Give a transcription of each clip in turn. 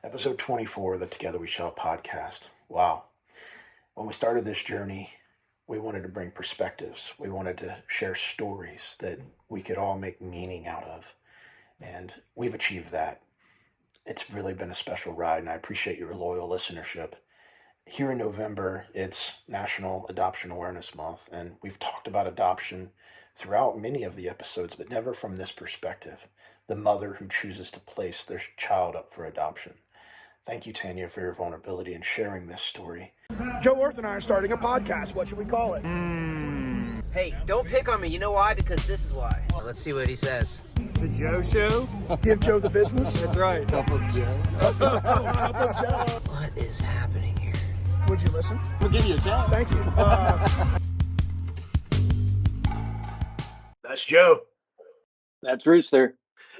Episode 24 of the Together We Shall podcast. Wow. When we started this journey, we wanted to bring perspectives. We wanted to share stories that we could all make meaning out of. And we've achieved that. It's really been a special ride, and I appreciate your loyal listenership. Here in November, it's National Adoption Awareness Month, and we've talked about adoption throughout many of the episodes, but never from this perspective, the mother who chooses to place their child up for adoption. Thank you, Tanya, for your vulnerability and sharing this story. Joe Orth and I are starting a podcast. What should we call it? Hey, don't pick on me. You know why? Because this is why. Let's see what he says. The Joe Show? Give Joe the business? That's right. Cup of Joe. Cup of Joe. What is happening here? Would you listen? We'll give you a chance. Thank you. That's Joe. That's Rooster.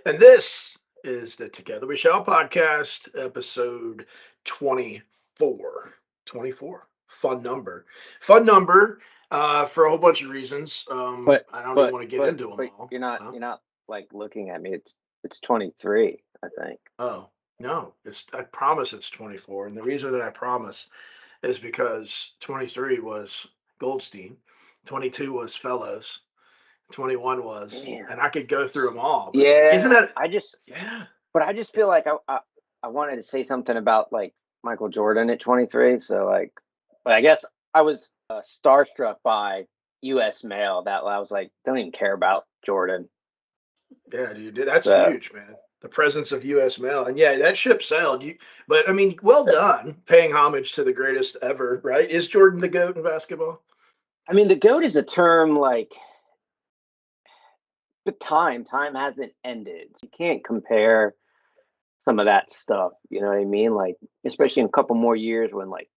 And this is the Together We Shall podcast, episode 24. 24. Fun number. Fun number for a whole bunch of reasons. But I don't even want to get into them all. You're not like looking at me. It's 23, I think. Oh, no. I promise it's 24. And the reason that I promise is because 23 was Goldstein, 22 was Fellows, 21 was, and I could go through them all. Yeah. Isn't that? Yeah. But I just feel like I wanted to say something about like Michael Jordan at 23. So but I guess I was starstruck by U.S. mail that I was like, don't even care about Jordan. Yeah, dude, that's huge, man. The presence of U.S. mail, and yeah, that ship sailed. But I mean, well done, paying homage to the greatest ever, right? Is Jordan the GOAT in basketball? I mean, the GOAT is a term like. But time hasn't ended. You can't compare some of that stuff. You know what I mean? Like, especially in a couple more years when like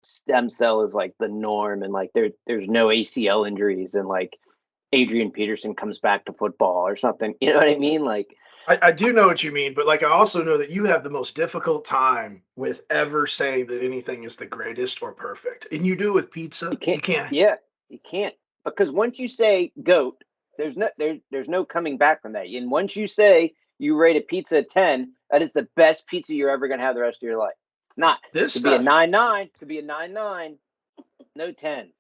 stem cell is like the norm and like there's no ACL injuries and like Adrian Peterson comes back to football or something. You know what I mean? Like, I do know what you mean, but like I also know that you have the most difficult time with ever saying that anything is the greatest or perfect. And you do with pizza. You can't. Yeah, you can't. Because once you say GOAT, there's no coming back from that. And once you say you rate a pizza a 10, that is the best pizza you're ever gonna have the rest of your life. Not this could stuff. Be a 9.9, could be a 9.9, no 10s.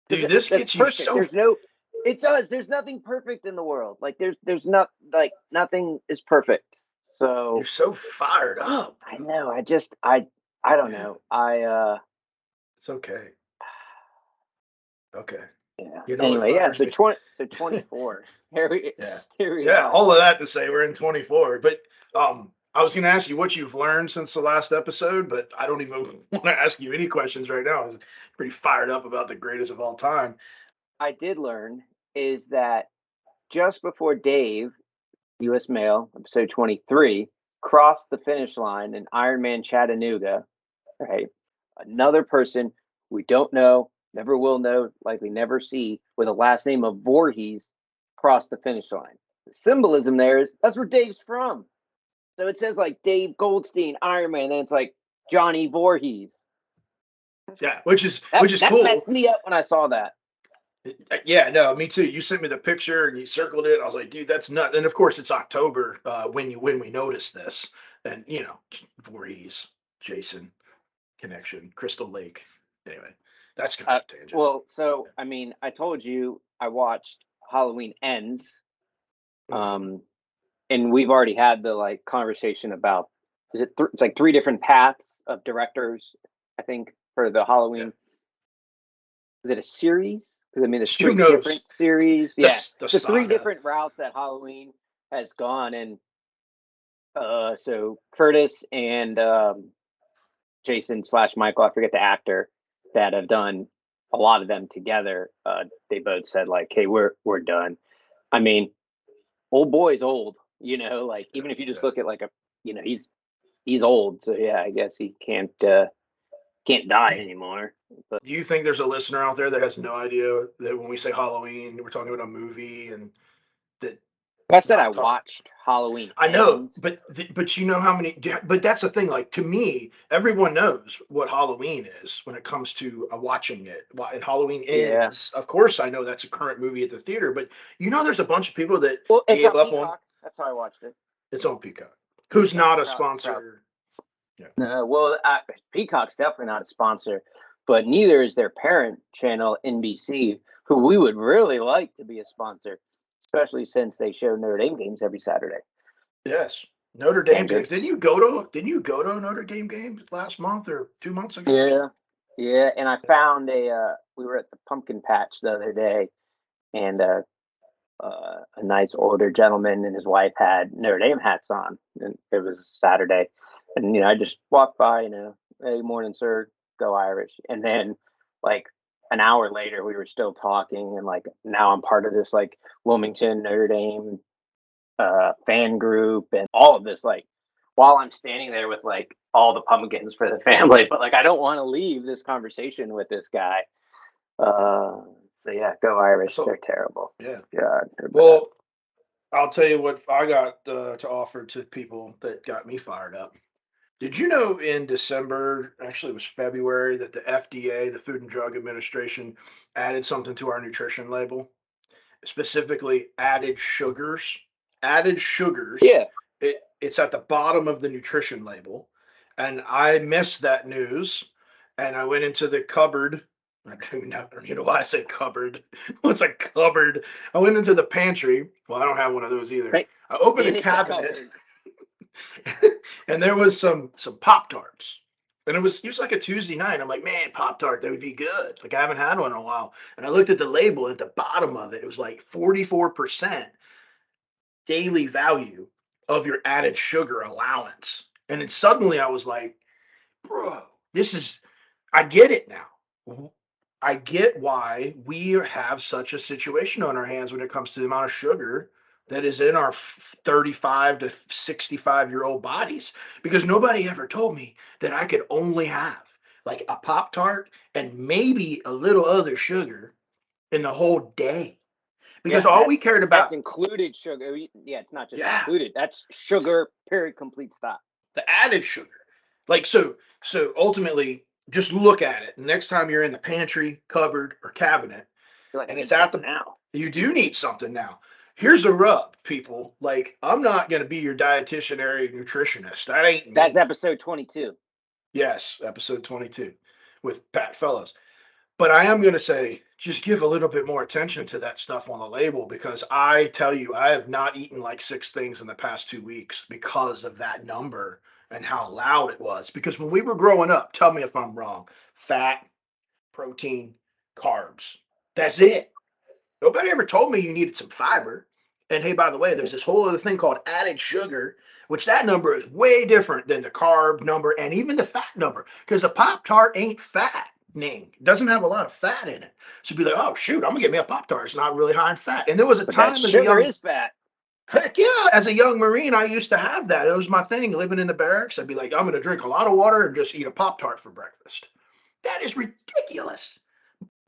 Dude, this gets you perfect. It does. There's nothing perfect in the world. Like there's not like nothing is perfect. So you're so fired up. I know. I don't know. It's okay. Okay. Yeah. You know, anyway, yeah. So 24. Here we yeah. are. All of that to say we're in 24. But I was going to ask you what you've learned since the last episode, but I don't even want to ask you any questions right now. I was pretty fired up about the greatest of all time. I did learn is that just before Dave, U.S. Mail, episode 23, crossed the finish line in Ironman Chattanooga, right? Another person we don't know, never will know, likely never see, with a last name of Voorhees crossed the finish line. The symbolism there is that's where Dave's from. So it says like Dave Goldstein, Ironman, and then it's like Johnny Voorhees. Yeah, which is cool. That messed me up when I saw that. Yeah, no, me too. You sent me the picture and you circled it. I was like, dude, that's nuts. And of course, it's October when we noticed this, and you know, Voorhees, Jason, connection, Crystal Lake. Anyway, that's kind of tangent. Well, so I mean, I told you I watched Halloween Ends, and we've already had the like conversation about it's like 3 different paths of directors. I think for the Halloween. Yeah. Is it a series? Because I mean, there's 3 different series. Yeah, the 3 different routes that Halloween has gone, and so Curtis and Jason / Michael, I forget the actor, that have done a lot of them together. They both said like, "Hey, we're done." I mean, old boy's old, you know. Like even if you just look at like he's old, so yeah, I guess he can't die anymore. But do you think there's a listener out there that has no idea that when we say Halloween, we're talking about a movie and that? I said I watched Halloween. I know, but you know how many? But that's the thing. Like to me, everyone knows what Halloween is when it comes to watching it. And Halloween Ends. Of course, I know that's a current movie at the theater. But you know, there's a bunch of people that gave up on. That's how I watched it. It's on Peacock. Who's not a sponsor? Yeah. Well, Peacock's definitely not a sponsor, but neither is their parent channel, NBC, who we would really like to be a sponsor, especially since they show Notre Dame games every Saturday. Yes. Notre Dame games. Tangents. Didn't you go to a Notre Dame game last month or 2 months ago? Yeah, yeah. And I found we were at the pumpkin patch the other day, and a nice older gentleman and his wife had Notre Dame hats on, and it was Saturday, and I just walked by, hey, morning, sir, go Irish, and then like an hour later we were still talking, and like now I'm part of this like Wilmington Notre Dame fan group and all of this, like while I'm standing there with like all the pumpkins for the family, but like I don't want to leave this conversation with this guy. So yeah, go Irish. So They're terrible. yeah. God, they're bad. Well, I'll tell you what I got to offer to people that got me fired up. Did you know in December, actually it was February, that the FDA, the Food and Drug Administration, added something to our nutrition label, specifically added sugars. Added sugars. Yeah. It's at the bottom of the nutrition label. And I missed that news. And I went into the cupboard. I don't know why I said cupboard. What's a cupboard? I went into the pantry. Well, I don't have one of those either. Right. I opened a Finish the cabinet cupboard. and there was some Pop Tarts. And it was like a Tuesday night. I'm like, man, Pop Tart, that would be good. Like I haven't had one in a while. And I looked at the label at the bottom of it. It was like 44% daily value of your added sugar allowance. And then suddenly I was like, bro, I get it now. I get why we have such a situation on our hands when it comes to the amount of sugar that is in our 35 to 65-year-old bodies, because nobody ever told me that I could only have like a Pop Tart and maybe a little other sugar in the whole day. Because all we cared that's about, included sugar. Yeah, it's not just yeah, included. That's sugar. Period. Complete stop. the added sugar. Like so ultimately just look at it. Next time you're in the pantry, cupboard, or cabinet, Feel like I and need it's at something the now. you do need something now. Here's the rub, people. Like, I'm not gonna be your dietitianary nutritionist. That ain't That's me. episode 22. Yes, episode 22 with Pat Fellows. But I am gonna say just give a little bit more attention to that stuff on the label, because I tell you, I have not eaten like 6 things in the past 2 weeks because of that number and how loud it was. Because when we were growing up, tell me if I'm wrong, fat, protein, carbs. That's it. Nobody ever told me you needed some fiber. And hey, by the way, there's this whole other thing called added sugar, which that number is way different than the carb number and even the fat number, because a Pop Tart ain't fattening. It doesn't have a lot of fat in it. So be like, oh shoot, I'm gonna get me a Pop Tart. It's not really high in fat. And there was a But that time as a sugar young is fat. heck yeah, as a young Marine, I used to have that. It was my thing living in the barracks. I'd be like, I'm gonna drink a lot of water and just eat a Pop Tart for breakfast. That is ridiculous.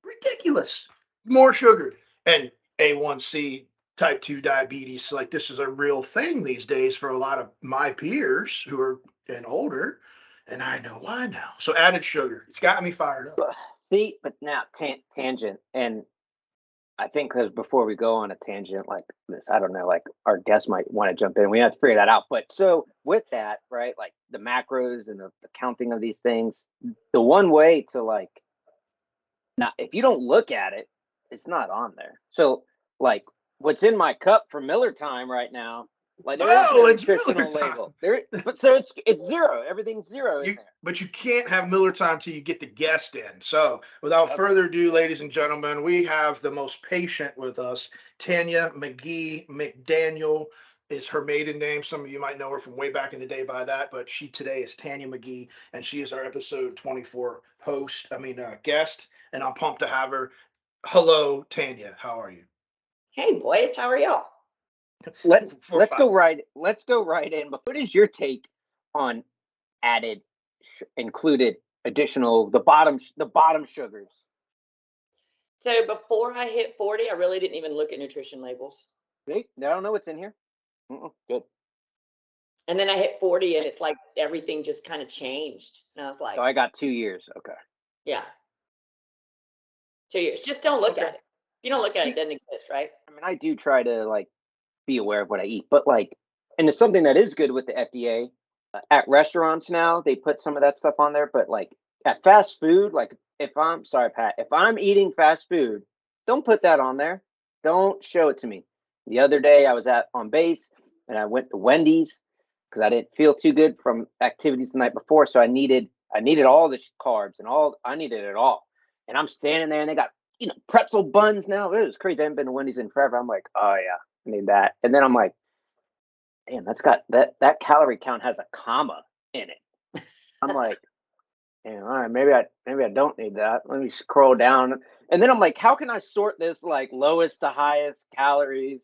Ridiculous. More sugar. And A1C, type 2 diabetes, like this is a real thing these days for a lot of my peers who are and older. And I know why now. So added sugar, it's got me fired up. See, but now tangent, and I think because before we go on a tangent like this, I don't know, like our guests might want to jump in. We have to figure that out. But so with that, right, like the macros and the counting of these things, the one way to like, not if you don't look at it, it's not on there. So like what's in my cup for Miller time right now, like there is no Oh, it's Miller nutritional time. label. But so it's zero. Everything's zero in there. But you can't have Miller time till you get the guest in. So without further ado, ladies and gentlemen, we have the most patient with us. Tanya McGee McDaniel is her maiden name. Some of you might know her from way back in the day by that, but she today is Tanya McGee, and she is our episode 24 guest, and I'm pumped to have her. Hello, Tanya. How are you? Hey boys, how are y'all? Let's go right in. But what is your take on added, included, additional the bottom sugars? So before I hit 40, I really didn't even look at nutrition labels. See, I don't know what's in here. Good. And then I hit 40 and it's like everything just kind of changed. And I was like, So I got 2 years. Okay. yeah, 2 years. Just don't look at it. If you don't look at it, it doesn't exist, right? I mean, I do try to like be aware of what I eat, but like, and it's something that is good with the FDA at restaurants now, they put some of that stuff on there, but like at fast food, like if I'm sorry, Pat, if I'm eating fast food, don't put that on there. Don't show it to me. The other day I was on base and I went to Wendy's because I didn't feel too good from activities the night before. So I needed all the carbs and I needed it all. And I'm standing there and they got, pretzel buns now. It was crazy. I haven't been to Wendy's in forever. I'm like, oh yeah, I need that. And then I'm like, damn, that's got that calorie count has a comma in it. I'm like, damn, all right, maybe I don't need that. Let me scroll down. And then I'm like, how can I sort this like lowest to highest calories?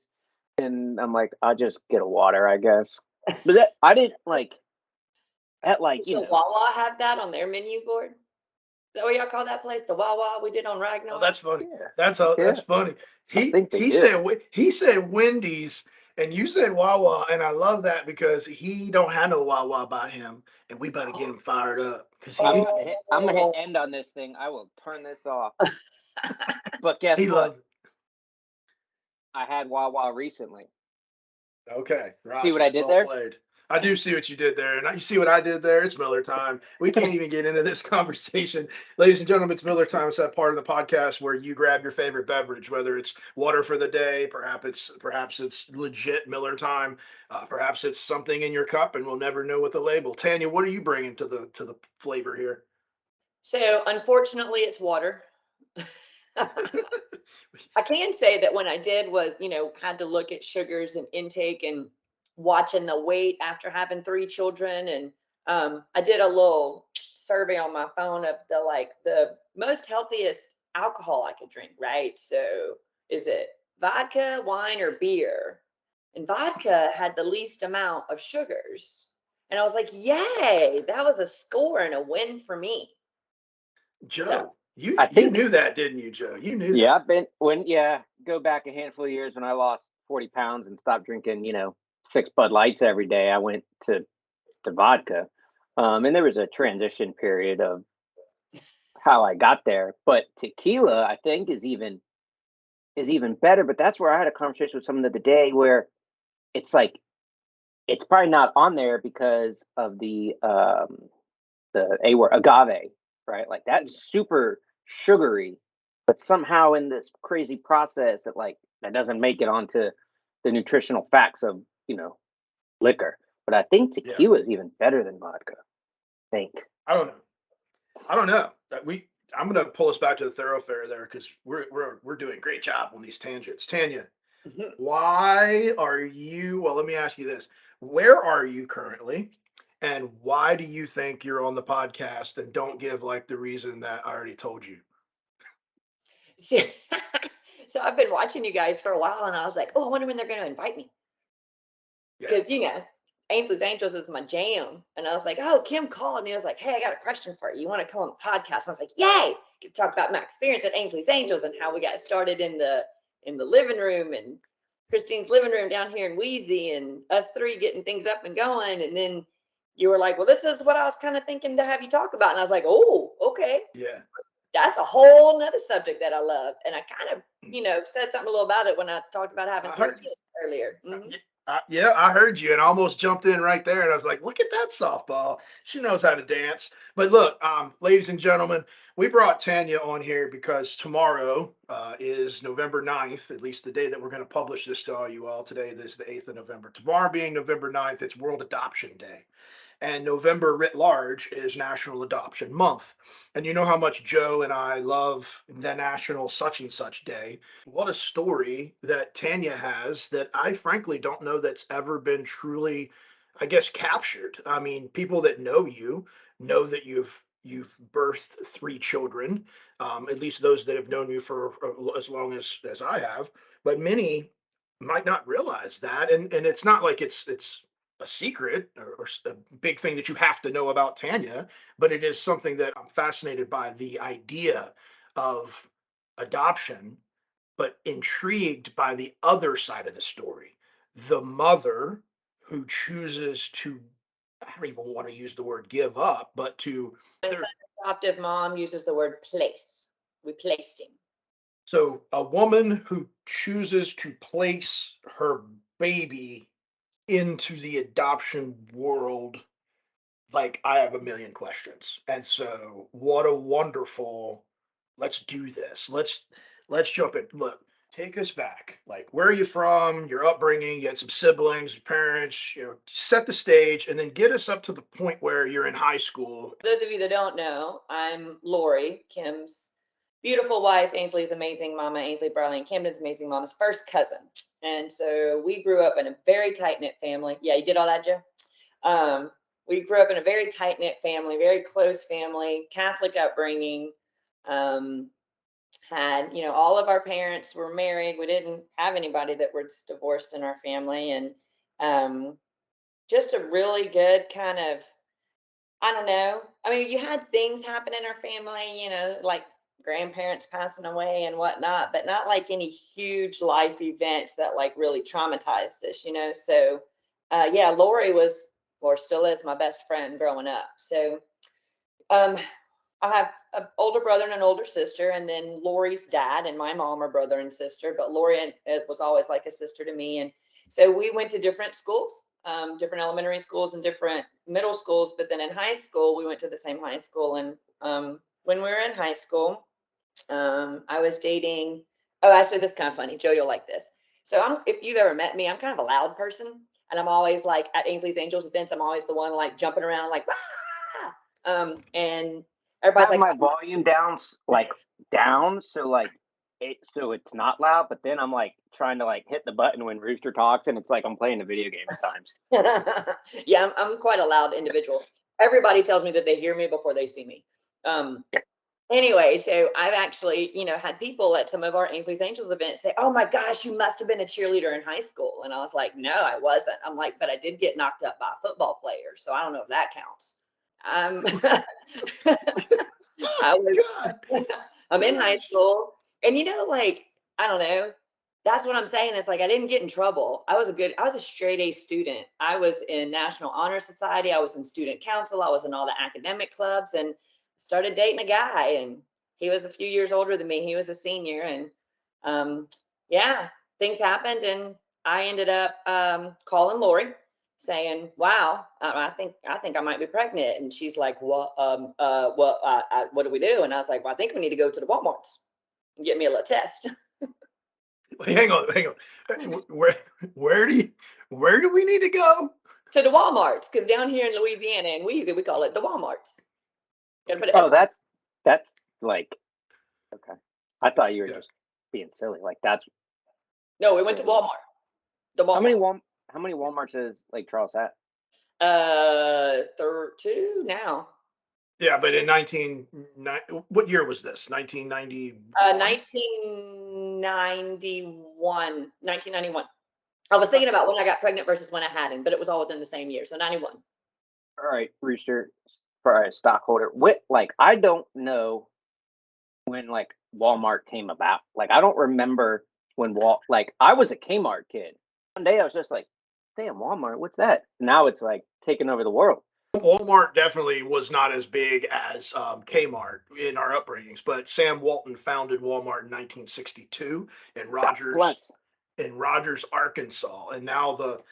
And I'm like, I'll just get a water, I guess. But I didn't like at like, Does the Wawa have that on their menu board? Is that what y'all call that place? The Wawa we did on Ragnar? Oh, that's funny. Yeah. That's funny. He said Wendy's and you said Wawa, and I love that because he don't have no Wawa by him, and we better get him fired up because I'm gonna hit end on this thing. I will turn this off. But guess what? I had Wawa recently. Okay, Roger, see what I did there? Played. I do see what you did there, and you see what I did there. It's Miller time. We can't even get into this conversation, ladies and gentlemen. It's Miller time. It's that part of the podcast where you grab your favorite beverage, whether it's water for the day, perhaps it's legit Miller time, perhaps it's something in your cup, and we'll never know what the label. Tanya, what are you bringing to the flavor here? So unfortunately, it's water. I can say that when I did was, had to look at sugars and intake and watching the weight after having 3 children. And I did a little survey on my phone of the most healthiest alcohol I could drink, right? So is it vodka, wine, or beer? And vodka had the least amount of sugars. And I was like, yay, that was a score and a win for me. Joe, So, you knew that, didn't you, Joe? You knew Yeah, that. Go back a handful of years when I lost 40 pounds and stopped drinking, 6 Bud Lights every day. I went to vodka. And there was a transition period of how I got there. But tequila, I think, is even better. But that's where I had a conversation with someone the other day where it's like it's probably not on there because of the A word, agave, right? Like that's super sugary, but somehow in this crazy process that doesn't make it onto the nutritional facts of liquor. But I think tequila is even better than vodka. I think. I don't know. I'm gonna pull us back to the thoroughfare there because we're doing a great job on these tangents. Tanya, why are you? Well, let me ask you this: where are you currently, and why do you think you're on the podcast? And don't give like the reason that I already told you. So I've been watching you guys for a while, and I was like, oh, I wonder when they're going to invite me. Because, Ainsley's Angels is my jam. And I was like, oh, Kim called, and he was like, hey, I got a question for you. You want to come on the podcast? And I was like, yay! Get to talk about my experience with Ainsley's Angels and how we got started in the living room and Christine's living room down here in Wheezy and us 3 getting things up and going. And then you were like, well, this is what I was kind of thinking to have you talk about. And I was like, oh, okay. Yeah. That's a whole nother subject that I love. And I kind of, said something a little about it when I talked about having 3 kids earlier. Mm-hmm. Yeah, I heard you and almost jumped in right there. And I was like, look at that softball. She knows how to dance. But look, ladies and gentlemen, we brought Tanya on here because tomorrow is November 9th, at least the day that we're going to publish this to all you all. Today is the 8th of November. Tomorrow being November 9th, it's World Adoption Day. And November writ large is National Adoption Month. And you know how much Joe and I love the National Such and Such Day. What a story that Tanya has that I frankly don't know that's ever been truly, I guess, captured. I mean, people that know you know that you've birthed 3 children, at least those that have known you for as long as I have. But many might not realize that, and it's not like it's a secret or a big thing that you have to know about Tanya, but it is something that I'm fascinated by the idea of adoption, but intrigued by the other side of the story. The mother who chooses to, I don't even want to use the word give up, but to. Adoptive mom uses the word place. We placed him. So a woman who chooses to place her baby into the adoption world like I have a million questions. And so what a wonderful, let's do this. Let's jump in. Look, take us back. Like, where are you from? Your upbringing, you had some siblings, your parents, set the stage and then get us up to the point where you're in high school. For those of you that don't know, I'm Lori, Kim's beautiful wife, Ainsley's amazing mama, Ainsley Barley and Camden's amazing mama's first cousin. And so we grew up in a very tight-knit family. Yeah, you did all that, Joe? We grew up in a very tight-knit family, very close family, Catholic upbringing. Had, all of our parents were married. We didn't have anybody that was divorced in our family. And just a really good kind of, I don't know. I mean, you had things happen in our family, like grandparents passing away and whatnot, but not like any huge life events that like really traumatized us, So, yeah, Lori was, or still is, my best friend growing up. So, I have an older brother and an older sister, and then Lori's dad and my mom are brother and sister, but Lori was always like a sister to me. And so we went to different schools, different elementary schools and different middle schools. But then in high school, we went to the same high school. And when we were in high school, I was dating. Oh, actually, this is kind of funny. Joe, you'll like this. So if you've ever met me, I'm kind of a loud person. And I'm always like at Ainsley's Angels events, I'm always the one like jumping around like, ah! And everybody's like, my volume down, so it's not loud. But then I'm like trying to like hit the button when Rooster talks, and it's like I'm playing a video game at times. Yeah, I'm quite a loud individual. Everybody tells me that they hear me before they see me. Anyway, so I've actually, had people at some of our Ainsley's Angels events say, "Oh my gosh, you must have been a cheerleader in high school." And I was like, "No, I wasn't." I'm like, "But I did get knocked up by a football player, so I don't know if that counts." I'm I'm in high school, and like, I don't know. That's what I'm saying. It's like I didn't get in trouble. I was a straight A student. I was in National Honor Society. I was in student council. I was in all the academic clubs, and started dating a guy, and he was a few years older than me. He was a senior, and yeah, things happened, and I ended up calling Lori, saying, "Wow, I think I might be pregnant." And she's like, "What? What do we do?" And I was like, "Well, I think we need to go to the Walmarts and get me a little test." Hang on. Where do we need to go? To the Walmarts, because down here in Louisiana and Wheezy, we call it the Walmarts. Oh, that's like, okay. I thought you were just being silly. Like that's. No, we went to Walmart. The Walmart. How many Walmarts is Lake Charles at? 2 now. Yeah, but in what year was this? 1990. 1991. I was thinking about when I got pregnant versus when I hadn't, but it was all within the same year. So 91. All right, Rooster, for a stockholder. I don't know when like Walmart came about. Like I don't remember when I was a Kmart kid. One day I was just like, damn, Walmart, what's that? Now it's like taking over the world. Walmart definitely was not as big as Kmart in our upbringings, but Sam Walton founded Walmart in 1962 in Rogers, Arkansas, and now the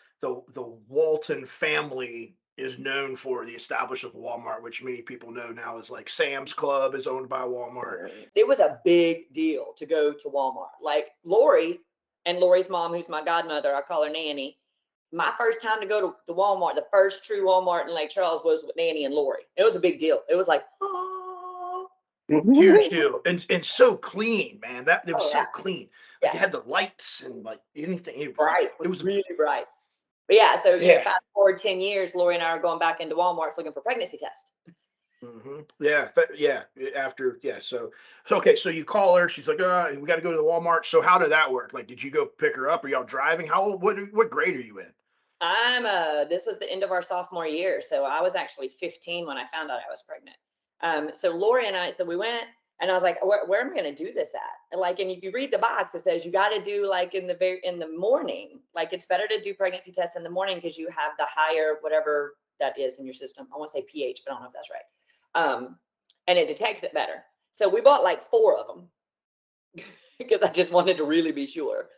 Walton family is known for the establishment of Walmart, which many people know now as like Sam's Club is owned by Walmart. It was a big deal to go to Walmart. Like Lori and Lori's mom, who's my godmother, I call her Nanny. My first time to go to the Walmart, the first true Walmart in Lake Charles, was with Nanny and Lori. It was a big deal. It was like, oh. Huge deal, and so clean, man. It was so clean. Like you had the lights and like anything. It was really bright. But yeah, so fast forward 10 years, Lori and I are going back into Walmart looking for pregnancy tests. Mm-hmm. Yeah. So okay. So you call her. She's like, we got to go to the Walmart. So how did that work? Like, did you go pick her up? Are y'all driving? How old? What grade are you in? This was the end of our sophomore year, so I was actually 15 when I found out I was pregnant. So Lori and I, so we went, and I was like, where am I going to do this at? And if you read the box, it says you got to do like in the morning. Like it's better to do pregnancy tests in the morning because you have the higher whatever that is in your system. I want to say pH, but I don't know if that's right. And it detects it better. So we bought like 4 of them because I just wanted to really be sure.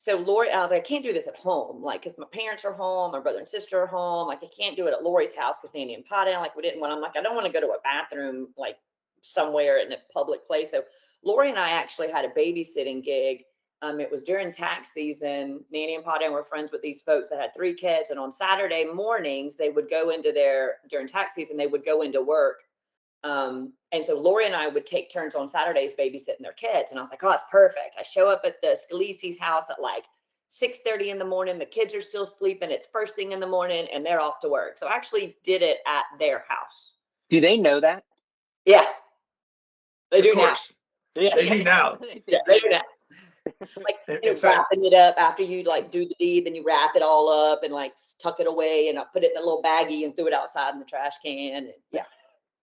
so Lori, I was like, I can't do this at home, like, because my parents are home, my brother and sister are home. Like, I can't do it at Lori's house because Nanny and Pa down. Like, we didn't want. I'm like, I don't want to go to a bathroom like somewhere in a public place. So Lori and I actually had a babysitting gig. It was during tax season. Nanny and Pa down were friends with these folks that had 3 kids, and on Saturday mornings they would go into during tax season they would go into work. And so Lori and I would take turns on Saturdays babysitting their kids. And I was like, oh, it's perfect. I show up at the Scalisi's house at like 6:30 in the morning. The kids are still sleeping. It's first thing in the morning and they're off to work. So I actually did it at their house. Do they know that? Yeah. They do Of now. course. Yeah, they do now. Yeah, they do now. Like, In fact, wrapping it up after you like do the deed, then you wrap it all up and like tuck it away, and I put it in a little baggie and threw it outside in the trash can. And yeah.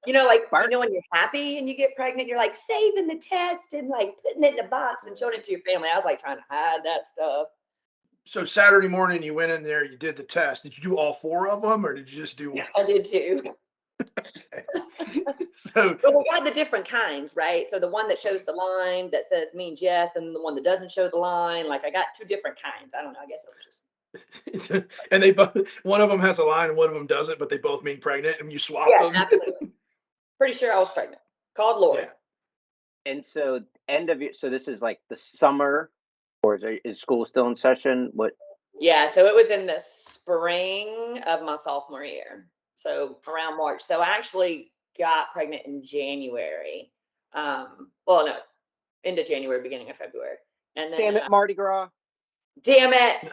Like, when you're happy and you get pregnant, you're like saving the test and like putting it in a box and showing it to your family. I was like trying to hide that stuff. so Saturday morning you went in there, you did the test. Did you do all 4 of them, or did you just do one? I did too. So, But we got the different kinds, right? So the one that shows the line that says means yes, and the one that doesn't show the line. Like, I got 2 different kinds. I don't know. I guess it was just. and they both, one of them has a line and one of them doesn't, but they both mean pregnant, and you swap them. Absolutely. Pretty sure I was pregnant. Called Lori. Yeah. And so so this is like the summer, or is school still in session? What? Yeah, so it was in the spring of my sophomore year. So around March. So I actually got pregnant in January. Well, no, end of January, beginning of February. And then Damn it, Mardi Gras. Damn it.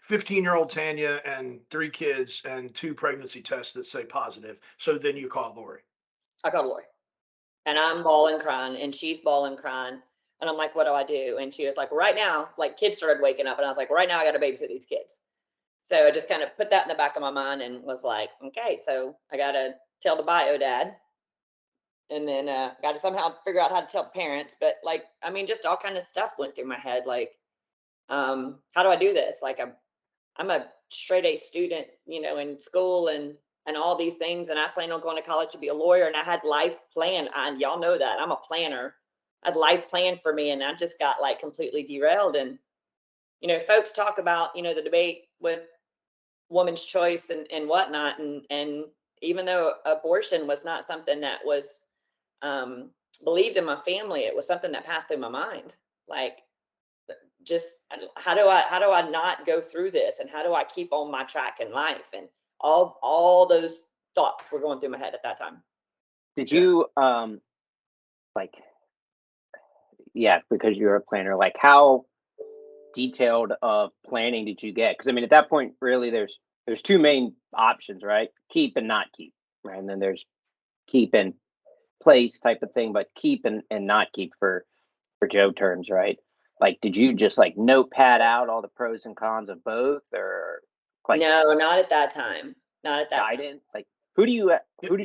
15-year-old Tanya and 3 kids and 2 pregnancy tests that say positive. So then you called Lori. I called Lori. And I'm bawling, crying, and she's bawling, crying. And I'm like, what do I do? And she was like, right now, like, kids started waking up. And I was like, right now I got to babysit these kids. So I just kind of put that in the back of my mind and was like, okay, so I got to tell the bio dad. And then got to somehow figure out how to tell the parents. But like, I mean, just all kind of stuff went through my head. Like, how do I do this? Like, I'm a straight A student, in school and all these things. And I plan on going to college to be a lawyer. And I had life planned. And y'all know that I'm a planner. I had life planned for me. And I just got like completely derailed. And, folks talk about, the debate with woman's choice and whatnot. And even though abortion was not something that was believed in my family, it was something that passed through my mind. Like, just how do I not go through this, and how do I keep on my track in life? And all those thoughts were going through my head at that time. Did you because you're a planner, like how detailed of planning did you get? Because I mean, at that point, really, there's 2 main options, right? Keep and not keep, right? And then there's keep and place type of thing, but keep and not keep for Joe terms, right? Like, did you just like notepad out all the pros and cons of both, or like no, not at that time. Not at that guidance? Time. Like, who did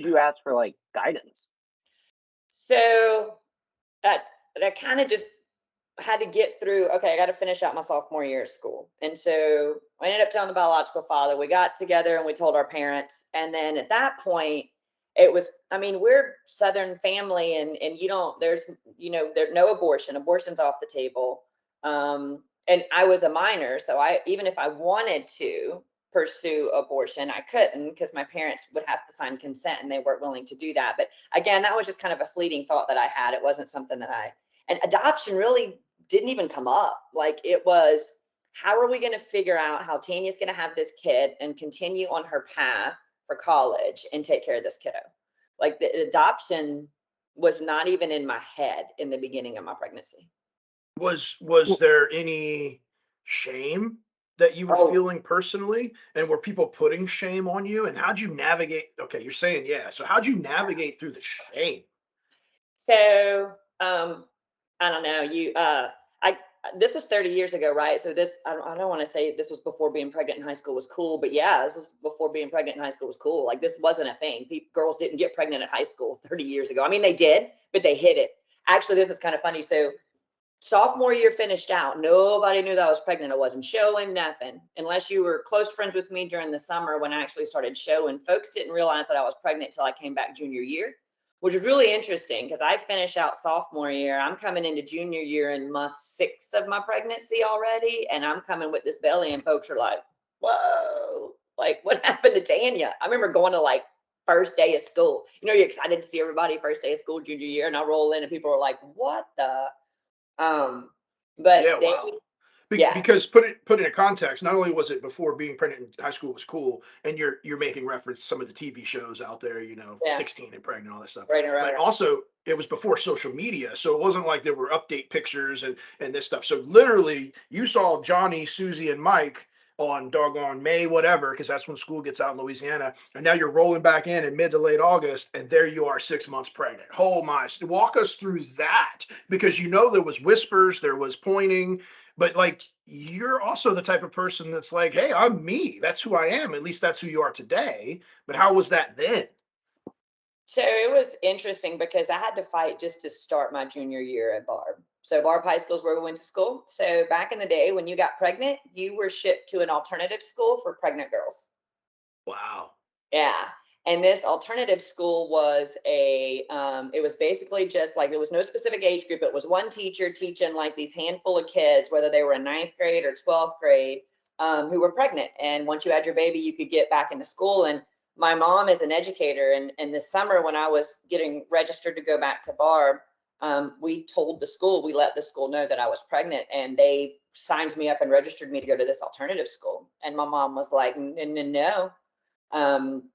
you ask for like guidance? So that kind of just had to get through. Okay, I got to finish out my sophomore year of school, and so I ended up telling the biological father. We got together and we told our parents, and then at that point, it was, I mean, we're Southern family, and there's no abortion. Abortion's off the table. And I was a minor, so even if I wanted to pursue abortion, I couldn't, because my parents would have to sign consent and they weren't willing to do that. But again, that was just kind of a fleeting thought that I had. It wasn't something that and adoption really didn't even come up. Like, it was, how are we going to figure out how Tanya's going to have this kid and continue on her path for college and take care of this kiddo? Like, the adoption was not even in my head in the beginning of my pregnancy. Was there any shame that you were feeling personally? And were people putting shame on you? And how'd you navigate? Okay, you're saying yeah. So how'd you navigate through the shame? So I don't know. This was 30 years ago, right? So this, I don't want to say this was before being pregnant in high school was cool, but yeah, this was before being pregnant in high school was cool. Like, this wasn't a thing. Girls didn't get pregnant in high school 30 years ago. I mean, they did, but they hid it. Actually, this is kind of funny. So sophomore year finished out. Nobody knew that I was pregnant. I wasn't showing nothing, unless you were close friends with me during the summer when I actually started showing. Folks didn't realize that I was pregnant until I came back junior year. which was really interesting because I finished out sophomore year. I'm coming into junior year in month 6 of my pregnancy already. And I'm coming with this belly and folks are like, whoa, like what happened to Tanya? I remember going to like first day of school. You know, you're excited to see everybody first day of school, junior year. And I roll in and people are like, what the, but Yeah, they, wow. yeah, Because put it in context, not only was it before being pregnant in high school was cool, and you're making reference to some of the TV shows out there, you know, yeah, 16 and pregnant, all that stuff. right, right, But right. also it was before social media, so it wasn't like there were update pictures and this stuff. So literally, you saw Johnny, Susie, and Mike on doggone May whatever, because that's when school gets out in Louisiana, and now you're rolling back in mid to late August, and there you are 6 months pregnant. Oh my! Walk us through that, because you know there was whispers, there was pointing. But like you're also the type of person that's like, hey, I'm me. That's who I am. At least that's who you are today. But how was that then? So it was interesting because I had to fight just to start my junior year at Barb. So Barb High School is where we went to school. So back in the day when you got pregnant, you were shipped to an alternative school for pregnant girls. Wow. Yeah. And this alternative school was it was basically just like, there was no specific age group. It was one teacher teaching like these handful of kids, whether they were in 9th grade or 12th grade, who were pregnant. And once you had your baby, you could get back into school. And my mom is an educator. And this summer when I was getting registered to go back to Barb, we let the school know that I was pregnant, and they signed me up and registered me to go to this alternative school. And my mom was like, no.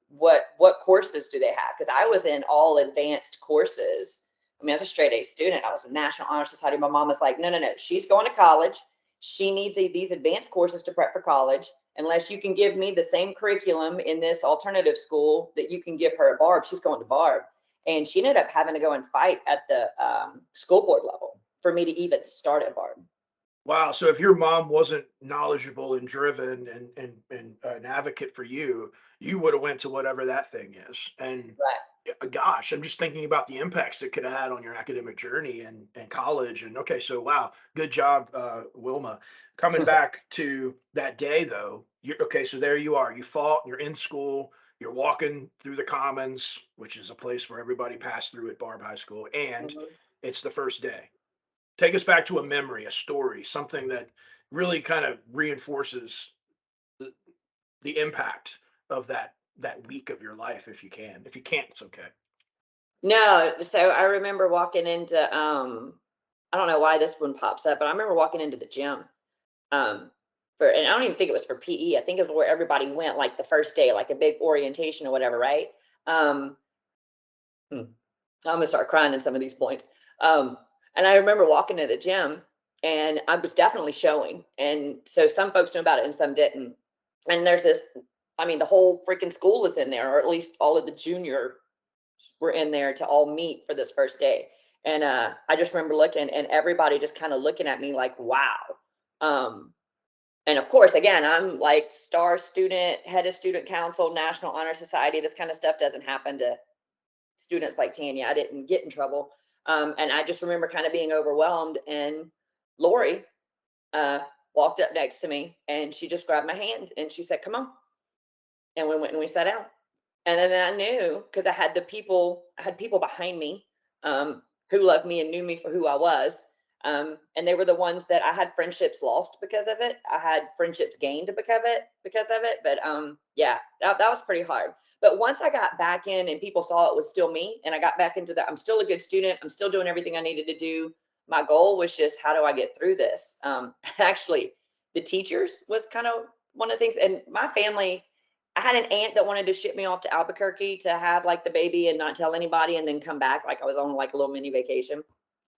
What courses do they have? Because I was in all advanced courses. I mean, I was a straight A student. I was a National Honor Society. My mom was like, no, she's going to college. She needs these advanced courses to prep for college. Unless you can give me the same curriculum in this alternative school that you can give her at Barb, she's going to Barb. And she ended up having to go and fight at the school board level for me to even start at Barb. Wow. So if your mom wasn't knowledgeable and driven and an advocate for you, you would have went to whatever that thing is. And Right. gosh, I'm just thinking about the impacts it could have had on your academic journey and college. And okay, so wow, good job, Wilma. Coming back to that day though, okay, so there you are. You fought, you're in school, you're walking through the commons, which is a place where everybody passed through at Barb High School, and Mhm. it's the first day. Take us back to a memory, a story, something that really kind of reinforces the, the impact of that week of your life, if you can. If you can't, it's okay. No, so I remember walking into I don't know why this one pops up, but I remember walking into the gym um and I don't even think it was for PE. I think it was where everybody went like the first day, like a big orientation or whatever, right? Um I'm gonna start crying in some of these points. Um and I remember walking to the gym and I was definitely showing. And so some folks knew about it and some didn't. And there's this, I mean, the whole freaking school is in there, or at least all of the junior were in there to all meet for this first day. And I just remember looking and everybody just kind of looking at me like, wow. Um, and of course, again, I'm like star student, head of student council, National Honor Society. This kind of stuff doesn't happen to students like Tanya. I didn't get in trouble. And I just remember kind of being overwhelmed. And Lori uh, walked up next to me and she just grabbed my hand and she said, come on. And we went and we sat down. And then I knew because I had people behind me who loved me and knew me for who I was. And they were the ones that I had friendships lost because of it. I had friendships gained because of it. But yeah, that was pretty hard. But once I got back in and people saw it was still me, and I got back into that, I'm still a good student. I'm still doing everything I needed to do. My goal was just, how do I get through this? Actually, the teachers was kind of one of the things, and my family, I had an aunt that wanted to ship me off to Albuquerque to have like the baby and not tell anybody and then come back like I was on like a little mini vacation.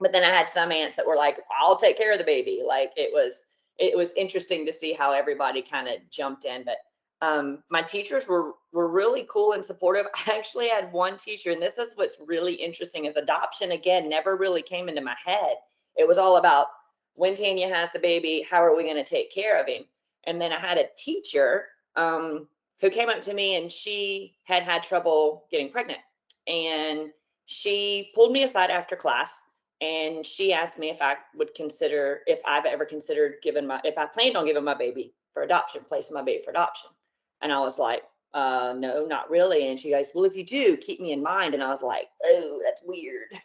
But then I had some aunts that were like, I'll take care of the baby. Like it was interesting to see how everybody kind of jumped in. But my teachers were really cool and supportive. I actually had one teacher, and this is what's really interesting, is adoption again never really came into my head. It was all about, when Tanya has the baby, how are we going to take care of him? And then I had a teacher who came up to me, and she had trouble getting pregnant. And she pulled me aside after class and she asked me if I've ever considered if I planned on giving my baby for adoption, placing my baby for adoption. And I was like, no, not really. And she goes, well, if you do, keep me in mind. And I was like, oh, that's weird.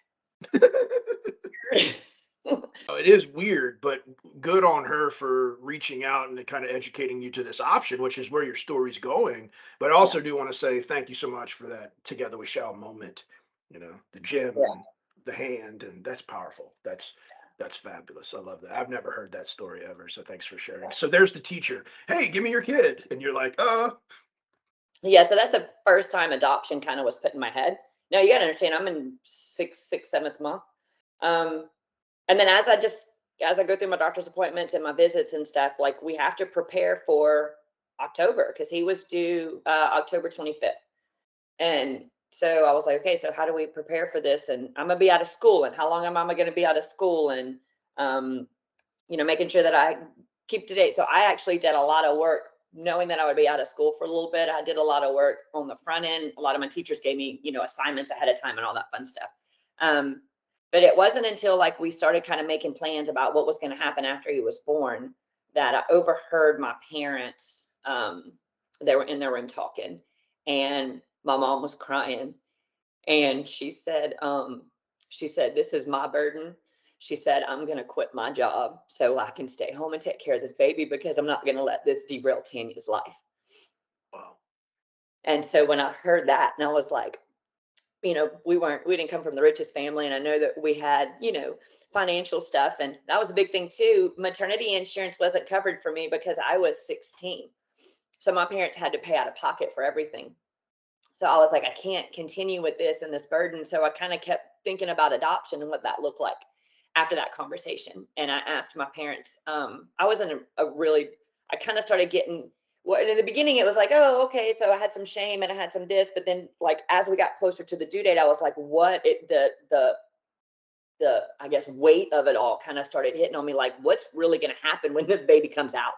It is weird, but good on her for reaching out and kind of educating you to this option, which is where your story's going. But I also do want to say thank you so much for that together we shall moment. The gym Yeah. and the hand, and that's powerful. That's fabulous. I love that. I've never heard that story ever. So thanks for sharing. So there's the teacher. Hey, give me your kid. And you're like, Yeah, so that's the first time adoption kind of was put in my head. Now you gotta understand, I'm in seventh month. And then as I go through my doctor's appointments and my visits and stuff, like we have to prepare for October because he was due October 25th. And so I was like, okay, so how do we prepare for this? And I'm gonna be out of school, and how long am I gonna be out of school? And making sure that I keep to date. So I actually did a lot of work knowing that I would be out of school for a little bit. I did a lot of work on the front end. A lot of my teachers gave me, assignments ahead of time and all that fun stuff. But it wasn't until like we started kind of making plans about what was going to happen after he was born that I overheard my parents. They were in their room talking, and my mom was crying, and she said, this is my burden. She said, I'm going to quit my job so I can stay home and take care of this baby because I'm not going to let this derail Tanya's life. wow. And so when I heard that, and I was like, we didn't come from the richest family. And I know that we had, financial stuff. And that was a big thing too. Maternity insurance wasn't covered for me because I was 16. So my parents had to pay out of pocket for everything. So I was like, I can't continue with this and this burden. So I kind of kept thinking about adoption and what that looked like after that conversation. And I asked my parents, I wasn't I kind of started getting, well, in the beginning, it was like, oh, okay. So I had some shame and I had some this, but then like, as we got closer to the due date, I was like, the I guess weight of it all kind of started hitting on me. Like, what's really going to happen when this baby comes out?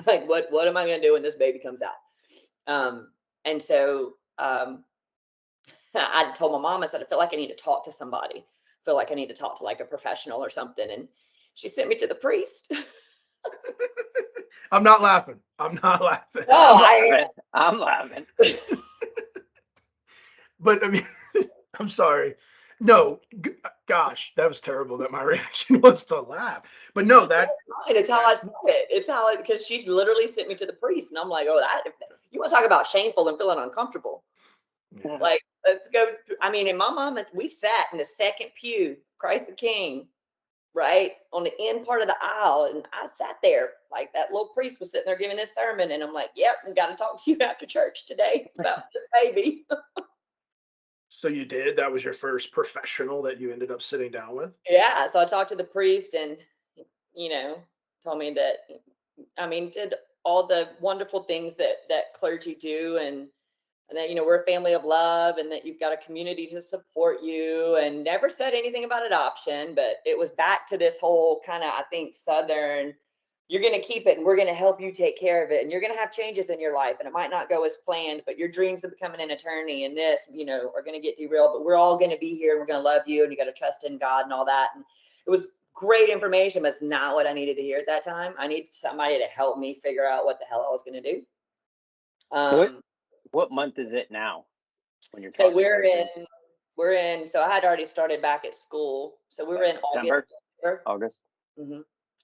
Like, what am I going to do when this baby comes out? And so, I told my mom, I said, I feel like I need to talk to somebody. I feel like I need to talk to like a professional or something. And she sent me to the priest. I'm not laughing. I'm not laughing. No, I'm laughing. But I mean, I'm sorry. No, gosh, that was terrible that my reaction was to laugh. But no, it's how I said it. It's how because she literally sent me to the priest, and I'm like, oh, you want to talk about shameful and feeling uncomfortable? Yeah. Like, let's go. I mean, and my mom, we sat in the second pew, Christ the King, right on the end part of the aisle, and I sat there like that little priest was sitting there giving his sermon, and I'm like, yep, we got to talk to you after church today about this baby. So you did? That was your first professional that you ended up sitting down with? Yeah, so I talked to the priest, and told me that, did all the wonderful things that clergy do, and that we're a family of love, and that you've got a community to support you, and never said anything about adoption. But it was back to this whole kind of, I think, Southern, you're going to keep it and we're going to help you take care of it, and you're going to have changes in your life, and it might not go as planned, but your dreams of becoming an attorney and this are going to get derailed, but we're all going to be here and we're going to love you, and you got to trust in God and all that. And it was great information, but it's not what I needed to hear at that time. I needed somebody to help me figure out what the hell I was going to do. What month is it now when you're So talking? so I had already started back at school. So we were in September? August.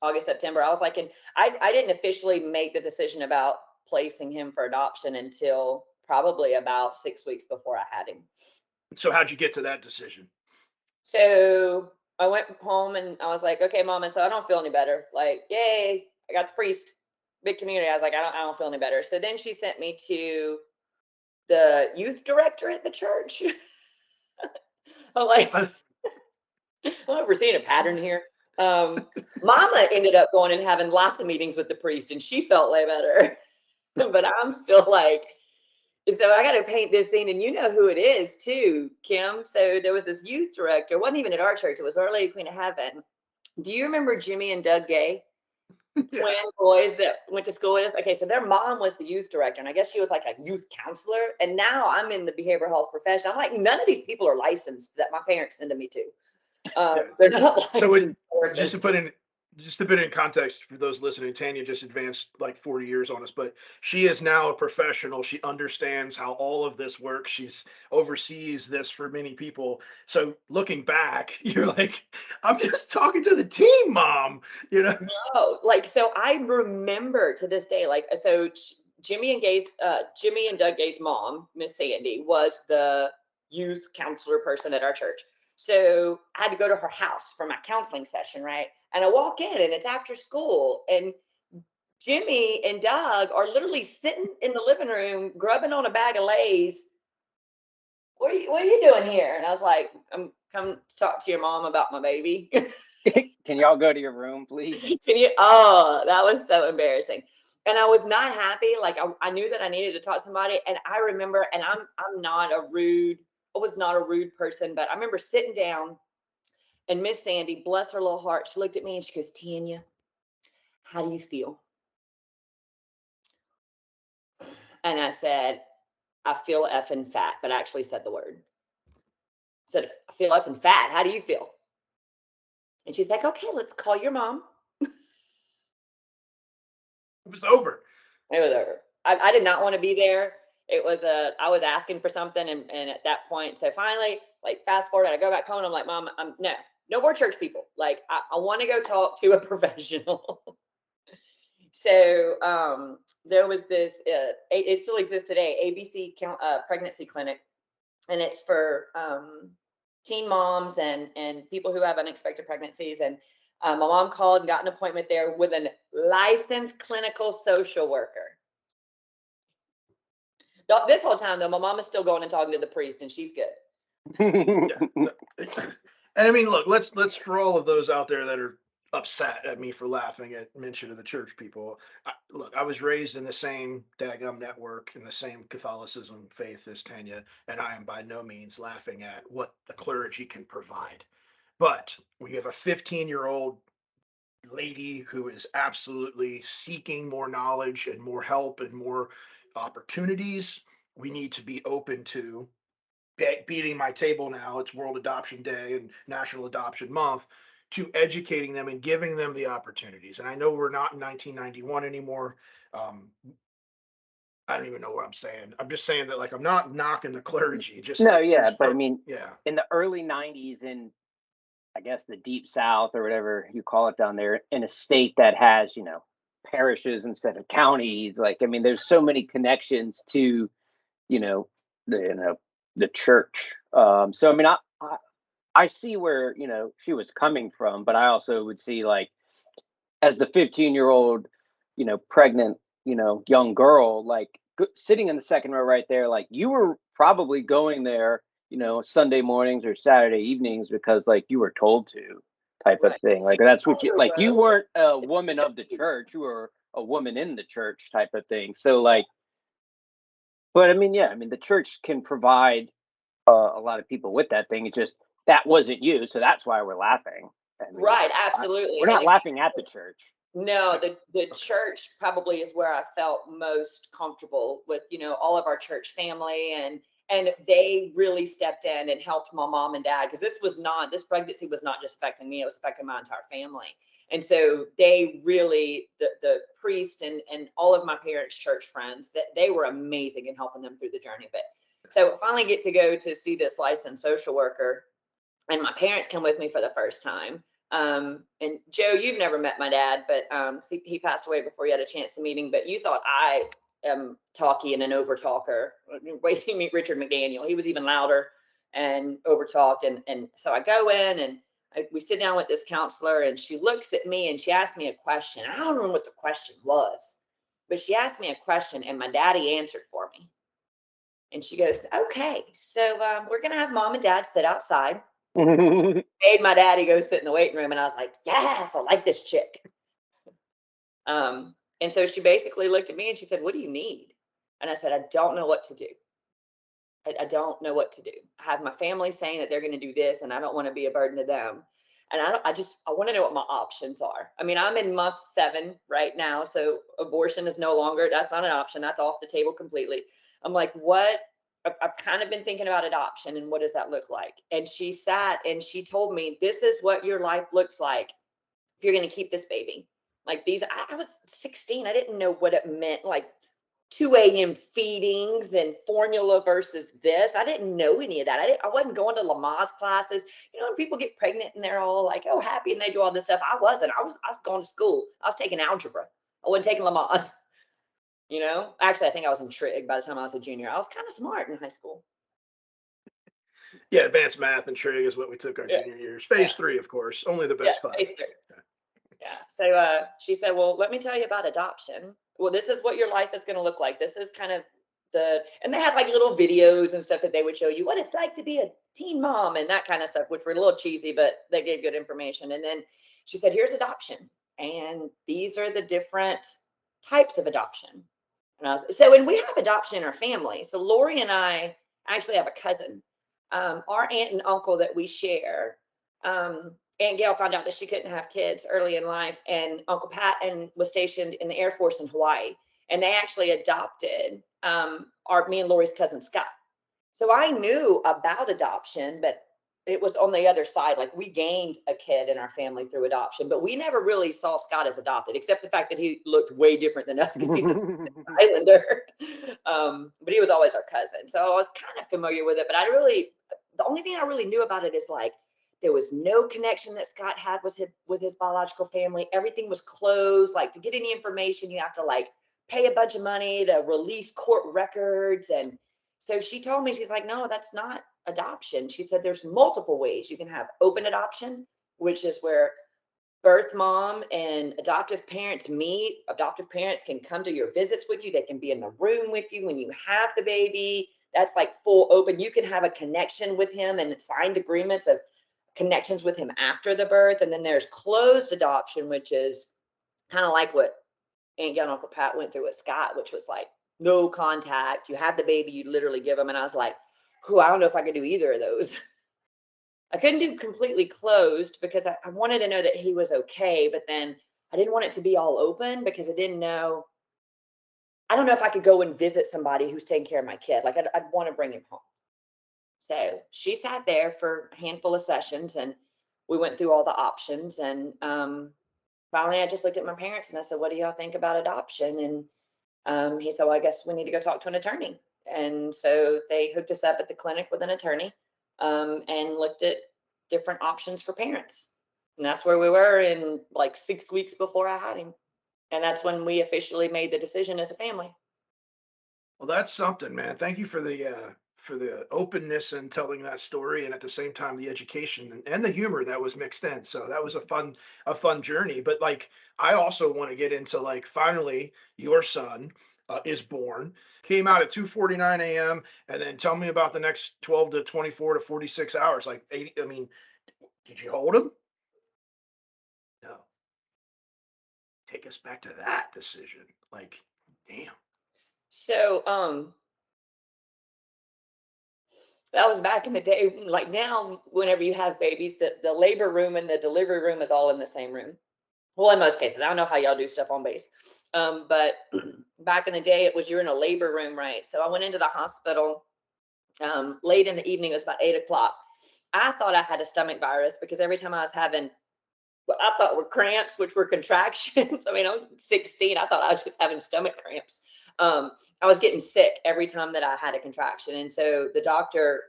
August, September. I was like, I didn't officially make the decision about placing him for adoption until probably about 6 weeks before I had him. So how'd you get to that decision? So I went home and I was like, okay, Mom, and so I don't feel any better. Like, yay, I got the priest, big community. I was like, I don't feel any better. So then she sent me to the youth director at the church. I'm like, I'm we're seeing a pattern here. Mama ended up going and having lots of meetings with the priest, and she felt way better. But I'm still like, so I got to paint this scene, and you know who it is too, Kim. So there was this youth director, wasn't even at our church, it was Our Lady Queen of Heaven. Do you remember Jimmy and Doug Gay? Yeah. Twin boys that went to school with us. Okay, so their mom was the youth director, and I guess she was like a youth counselor. And now I'm in the behavioral health profession. I'm like, none of these people are licensed that my parents send me to. They're not licensed. So just to put just a bit in context for those listening, Tanya just advanced like 40 years on us, but she is now a professional. She understands how all of this works. She's oversees this for many people. So looking back, you're like, I'm just talking to the team, mom, you know? No, like, so I remember to this day, like, so Jimmy and Doug Gay's mom, Miss Sandy, was the youth counselor person at our church. So I had to go to her house for my counseling session, right? And I walk in and it's after school, and Jimmy and Doug are literally sitting in the living room, grubbing on a bag of Lay's. What are you doing here? And I was like, I'm come to talk to your mom about my baby. Can y'all go to your room, please? Can you? Oh, that was so embarrassing. And I was not happy. Like I knew that I needed to talk to somebody. And I remember, and I'm not a rude, I was not a rude person, but I remember sitting down and Miss Sandy, bless her little heart, she looked at me and she goes, Tanya, how do you feel? And I said, I feel effing fat, but I actually said the word. I said, I feel effing fat. How do you feel? And she's like, okay, let's call your mom. It was over. It was over. I did not want to be there. It was I was asking for something, and at that point, so finally, like fast forward, I go back home and I'm like, Mom, I'm no more church people. Like I want to go talk to a professional. So there was this. It still exists today. ABC pregnancy clinic, and it's for teen moms and people who have unexpected pregnancies. And my mom called and got an appointment there with a licensed clinical social worker. This whole time, though, my mom is still going and talking to the priest, and she's good. Yeah. And I mean, look, let's for all of those out there that are upset at me for laughing at mention of the church people. Look, I was raised in the same daggum network in the same Catholicism faith as Tanya, and I am by no means laughing at what the clergy can provide. But when you have a 15-year-old lady who is absolutely seeking more knowledge and more help and more opportunities, we need to be open to beating my table now. It's World Adoption Day and National Adoption Month, to educating them and giving them the opportunities. And I know we're not in 1991 anymore. Um, I don't even know what I'm saying. I'm just saying that, like, I'm not knocking the clergy. Just No, yeah, but I mean, yeah, in the early 90s, in I guess the deep south or whatever you call it down there, in a state that has, parishes instead of counties, like, I mean, there's so many connections to, you know, the church. So I mean, I see where, she was coming from, but I also would see, like, as the 15-year-old, pregnant, young girl, like, sitting in the second row right there, like, you were probably going there, Sunday mornings or Saturday evenings because, like, you were told to, type of Right. thing. Like, that's what you, like, you Road. weren't a woman of the church, you were a woman in the church, type of thing. So, like, but I mean, yeah, I mean, the church can provide a lot of people with that thing. It just, that wasn't you, so that's why we're laughing. I mean, Right, we're absolutely. And not laughing at the church. no, the church probably is where I felt most comfortable with, all of our church family, and they really stepped in and helped my mom and dad, because this pregnancy was not just affecting me, it was affecting my entire family. And so they really, the priest and all of my parents' church friends, that they were amazing in helping them through the journey. But so I finally get to go to see this licensed social worker, and my parents come with me for the first time. And Joe, you've never met my dad, but he passed away before you had a chance to meet him. But you thought I am talky and an over talker. Wait till you meet Richard McDaniel. He was even louder and over talked. And so I go in and we sit down with this counselor, and she looks at me and she asked me a question. I don't remember what the question was, but she asked me a question and my daddy answered for me. And she goes, okay, so we're going to have mom and dad sit outside. Made my daddy go sit in the waiting room, and I was like, yes, I like this chick. And so she basically looked at me and she said, what do you need? And I said, I don't know what to do. I don't know what to do. I have my family saying that they're going to do this, and I don't want to be a burden to them. And I want to know what my options are. I mean, I'm in month 7 right now, so abortion is no longer, that's not an option. That's off the table completely. I'm like, what? I've kind of been thinking about adoption, and what does that look like? And she sat and she told me, this is what your life looks like if you're going to keep this baby. Like I was 16. I didn't know what it meant, like 2 a.m. feedings and formula versus this. I didn't know any of that. I wasn't going to Lamaze classes. You know, when people get pregnant and they're all like, oh, happy, and they do all this stuff. I wasn't. I was going to school. I was taking algebra. I wasn't taking Lamaze. You know, actually, I think I was in trig by the time I was a junior. I was kind of smart in high school. Yeah, advanced math and trig is what we took our junior years. Phase 3, of course, only the best class. Phase 3. Yeah. So she said, well, let me tell you about adoption. Well, this is what your life is going to look like. This is kind of and they had like little videos and stuff that they would show you what it's like to be a teen mom and that kind of stuff, which were a little cheesy, but they gave good information. And then she said, here's adoption. And these are the different types of adoption. And we have adoption in our family. So Lori and I actually have a cousin. Our aunt and uncle that we share, Aunt Gail found out that she couldn't have kids early in life, and Uncle Pat was stationed in the Air Force in Hawaii, and they actually adopted me and Lori's cousin Scott. So I knew about adoption, but it was on the other side. Like, we gained a kid in our family through adoption, but we never really saw Scott as adopted, except the fact that he looked way different than us because he's an Islander. But he was always our cousin. So I was kind of familiar with it, but the only thing I really knew about it is like, there was no connection that Scott had with his biological family. Everything was closed. Like, to get any information, you have to like pay a bunch of money to release court records. And so she told me, she's like, no, that's not adoption. She said there's multiple ways. You can have open adoption, which is where birth mom and adoptive parents meet. Adoptive parents can come to your visits with you. They can be in the room with you when you have the baby. That's like full open. You can have a connection with him and signed agreements of connections with him after the birth. And then there's closed adoption, which is kind of like what Aunt Gail and Uncle Pat went through with Scott, which was like no contact. You have the baby, you literally give him. And I was like, I don't know if I could do either of those. I couldn't do completely closed because I wanted to know that he was okay, but then I didn't want it to be all open because I don't know if I could go and visit somebody who's taking care of my kid. Like, I'd want to bring him home. So she sat there for a handful of sessions and we went through all the options. And finally, I just looked at my parents and I said, what do y'all think about adoption? And he said, well, I guess we need to go talk to an attorney. And so they hooked us up at the clinic with an attorney and looked at different options for parents. And that's where we were in like 6 weeks before I had him. And that's when we officially made the decision as a family. Well, that's something, man. Thank you for the openness and telling that story, and at the same time the education and the humor that was mixed in. So that was a fun journey. But like, I also want to get into like, finally your son is born, came out at 2:49 a.m. and then tell me about the next 12 to 24 to 46 hours. Like, I mean, did you hold him? No. Take us back to that decision. Like, damn. So that was back in the day. Like, now, whenever you have babies, the labor room and the delivery room is all in the same room. Well, in most cases. I don't know how y'all do stuff on base. But back in the day, you're in a labor room, right? So I went into the hospital late in the evening. It was about 8 o'clock. I thought I had a stomach virus because every time I was having what I thought were cramps, which were contractions. I mean, I'm 16. I thought I was just having stomach cramps. I was getting sick every time that I had a contraction. And so the doctor,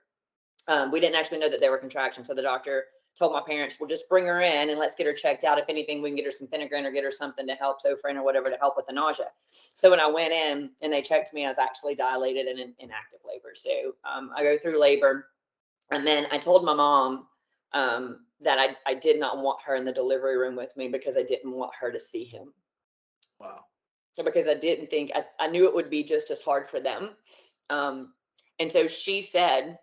we didn't actually know that they were contractions. So the doctor told my parents, well, just bring her in and let's get her checked out. If anything, we can get her some Phenergan or get her something to help, Zofran or whatever, to help with the nausea. So when I went in and they checked me, I was actually dilated and in active labor. So I go through labor. And then I told my mom that I did not want her in the delivery room with me because I didn't want her to see him. Wow. So because I didn't think, I knew it would be just as hard for them. And so she said,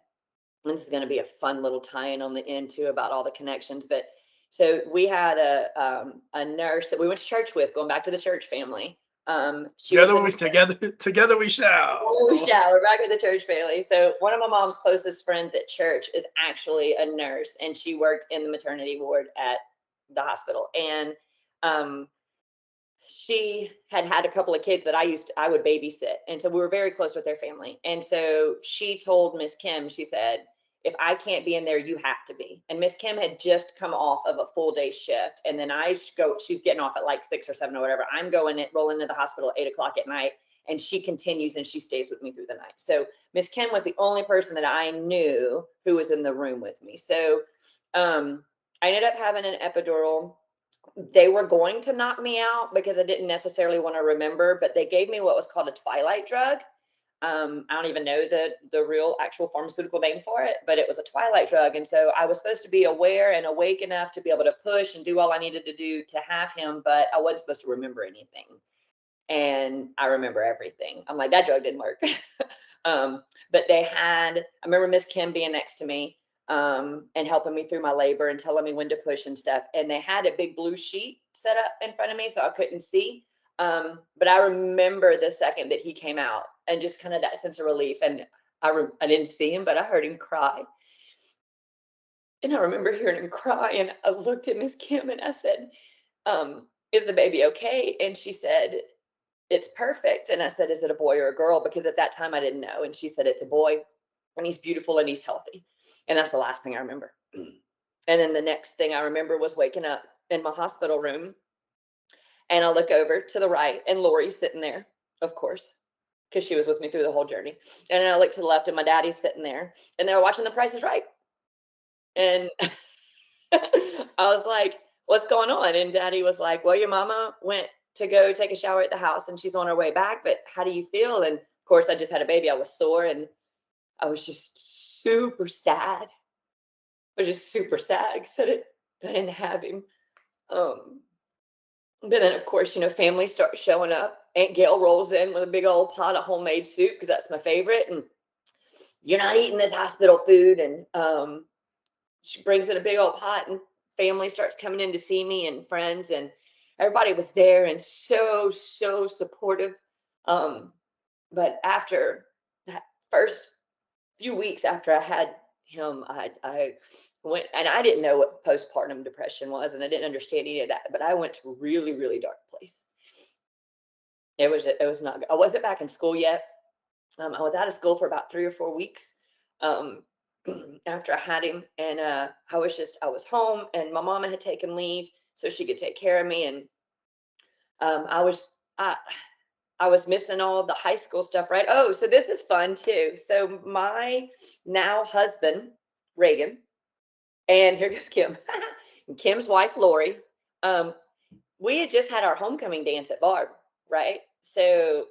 and this is going to be a fun little tie-in on the end too about all the connections. But so we had a nurse that we went to church with, going back to the church family. Together we shall. We're back in the church family. So one of my mom's closest friends at church is actually a nurse, and she worked in the maternity ward at the hospital. And she had a couple of kids that I would babysit. And so we were very close with their family. And so she told Miss Kim, she said, if I can't be in there, you have to be. And Miss Kim had just come off of a full day shift. And then she's getting off at like 6 or 7 or whatever. I'm rolling into the hospital at 8 o'clock at night. And she continues and she stays with me through the night. So Miss Kim was the only person that I knew who was in the room with me. So I ended up having an epidural. They were going to knock me out because I didn't necessarily want to remember, but they gave me what was called a twilight drug. I don't even know the real actual pharmaceutical name for it, but it was a twilight drug. And so I was supposed to be aware and awake enough to be able to push and do all I needed to do to have him, but I wasn't supposed to remember anything. And I remember everything. I'm like, that drug didn't work. But I remember Miss Kim being next to me and helping me through my labor and telling me when to push and stuff. And they had a big blue sheet set up in front of me so I couldn't see. But I remember the second that he came out and just kind of that sense of relief. And I didn't see him, but I heard him cry. And I remember hearing him cry. And I looked at Miss Kim and I said, is the baby okay? And she said, it's perfect. And I said, is it a boy or a girl? Because at that time I didn't know. And she said, it's a boy and he's beautiful and he's healthy. And that's the last thing I remember. And then the next thing I remember was waking up in my hospital room. And I look over to the right and Lori's sitting there, of course, because she was with me through the whole journey. And then I look to the left and my daddy's sitting there and they were watching The Price is Right. And I was like, what's going on? And Daddy was like, well, your mama went to go take a shower at the house and she's on her way back, but how do you feel? And of course I just had a baby. I was sore and I was just super sad. I was just super sad because I didn't have him. But then of course, family starts showing up. Aunt Gail rolls in with a big old pot of homemade soup because that's my favorite. And you're not eating this hospital food. And she brings in a big old pot and family starts coming in to see me and friends and everybody was there and so supportive. But after that first few weeks after I had him, I went, and I didn't know what postpartum depression was, and I didn't understand any of that, but I went to a really, really dark place. It was not, I wasn't back in school yet. I was out of school for about 3 or 4 weeks after I had him. And I was home and my mama had taken leave so she could take care of me. And I was missing all the high school stuff, right? Oh, so this is fun too. So my now husband, Reagan, and here goes Kim, and Kim's wife, Lori. We had just had our homecoming dance at Barb, right? So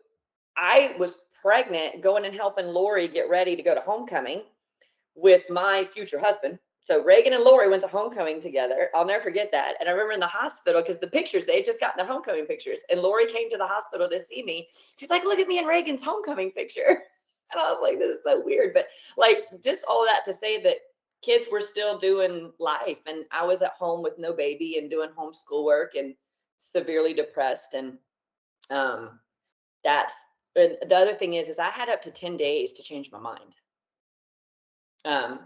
I was pregnant going and helping Lori get ready to go to homecoming with my future husband. So Reagan and Lori went to homecoming together. I'll never forget that. And I remember in the hospital, because the pictures, they had just gotten their homecoming pictures. And Lori came to the hospital to see me. She's like, look at me and Reagan's homecoming picture. And I was like, this is so weird. But like, just all of that to say that kids were still doing life. And I was at home with no baby and doing homeschool work and severely depressed. And and the other thing is I had up to 10 days to change my mind.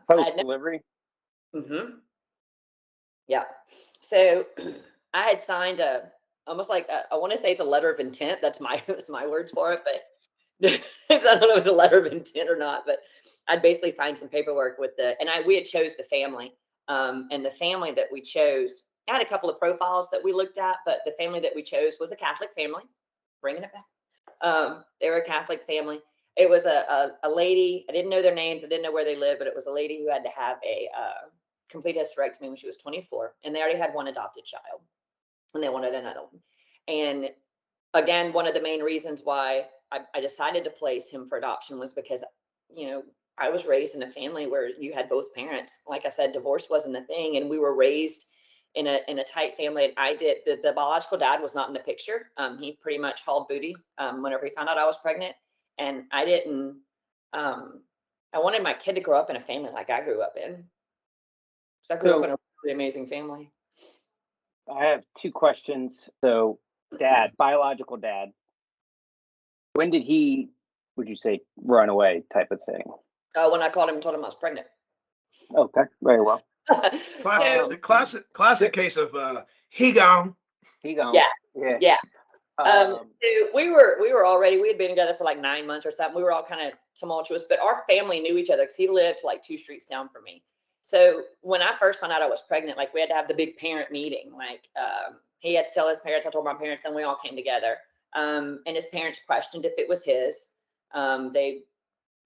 Post-delivery? Mm-hmm. Yeah. So I had signed almost like I want to say it's a letter of intent. That's my words for it, but I don't know if it's a letter of intent or not. But I'd basically signed some paperwork with we had chose the family, and the family that we chose. I had a couple of profiles that we looked at, but the family that we chose was a Catholic family. Bringing it back. They were a Catholic family. It was a lady. I didn't know their names. I didn't know where they lived, but it was a lady who had to have a complete hysterectomy when she was 24, and they already had one adopted child, and they wanted another one. And again, one of the main reasons why I decided to place him for adoption was because, I was raised in a family where you had both parents. Like I said, divorce wasn't a thing, and we were raised in a tight family. And I did the biological dad was not in the picture. He pretty much hauled booty whenever he found out I was pregnant, and I didn't. I wanted my kid to grow up in a family like I grew up in. So I grew up in a really amazing family. I have 2 questions. So, biological dad, when did he, would you say, run away type of thing? When I called him and told him I was pregnant. Okay, very well. Classic case of he gone. He gone. Yeah. So we had been together for like 9 months or something. We were all kind of tumultuous, but our family knew each other because he lived like 2 streets down from me. So when I first found out I was pregnant, like we had to have the big parent meeting. Like he had to tell his parents, I told my parents, then we all came together. And his parents questioned if it was his. They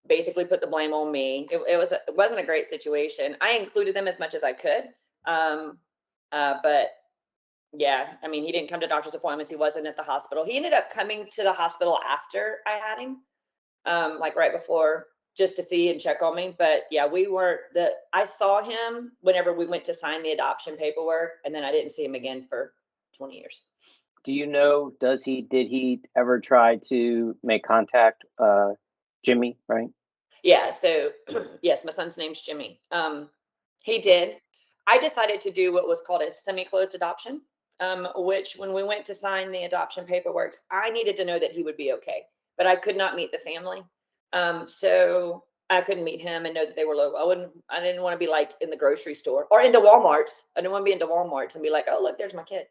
basically put the blame on me. It wasn't a great situation. I included them as much as I could. But yeah, I mean, he didn't come to doctor's appointments. He wasn't at the hospital. He ended up coming to the hospital after I had him, like right before, just to see and check on me. But yeah, I saw him whenever we went to sign the adoption paperwork, and then I didn't see him again for 20 years. Do you know, did he ever try to make contact, Jimmy, right? Yeah, so yes, my son's name's Jimmy. He did. I decided to do what was called a semi-closed adoption, which when we went to sign the adoption paperwork, I needed to know that he would be okay, but I could not meet the family. So I couldn't meet him and know that they were local. I didn't want to be like in the grocery store or into Walmart's. I didn't want to be into Walmart's and be like, oh, look, there's my kid.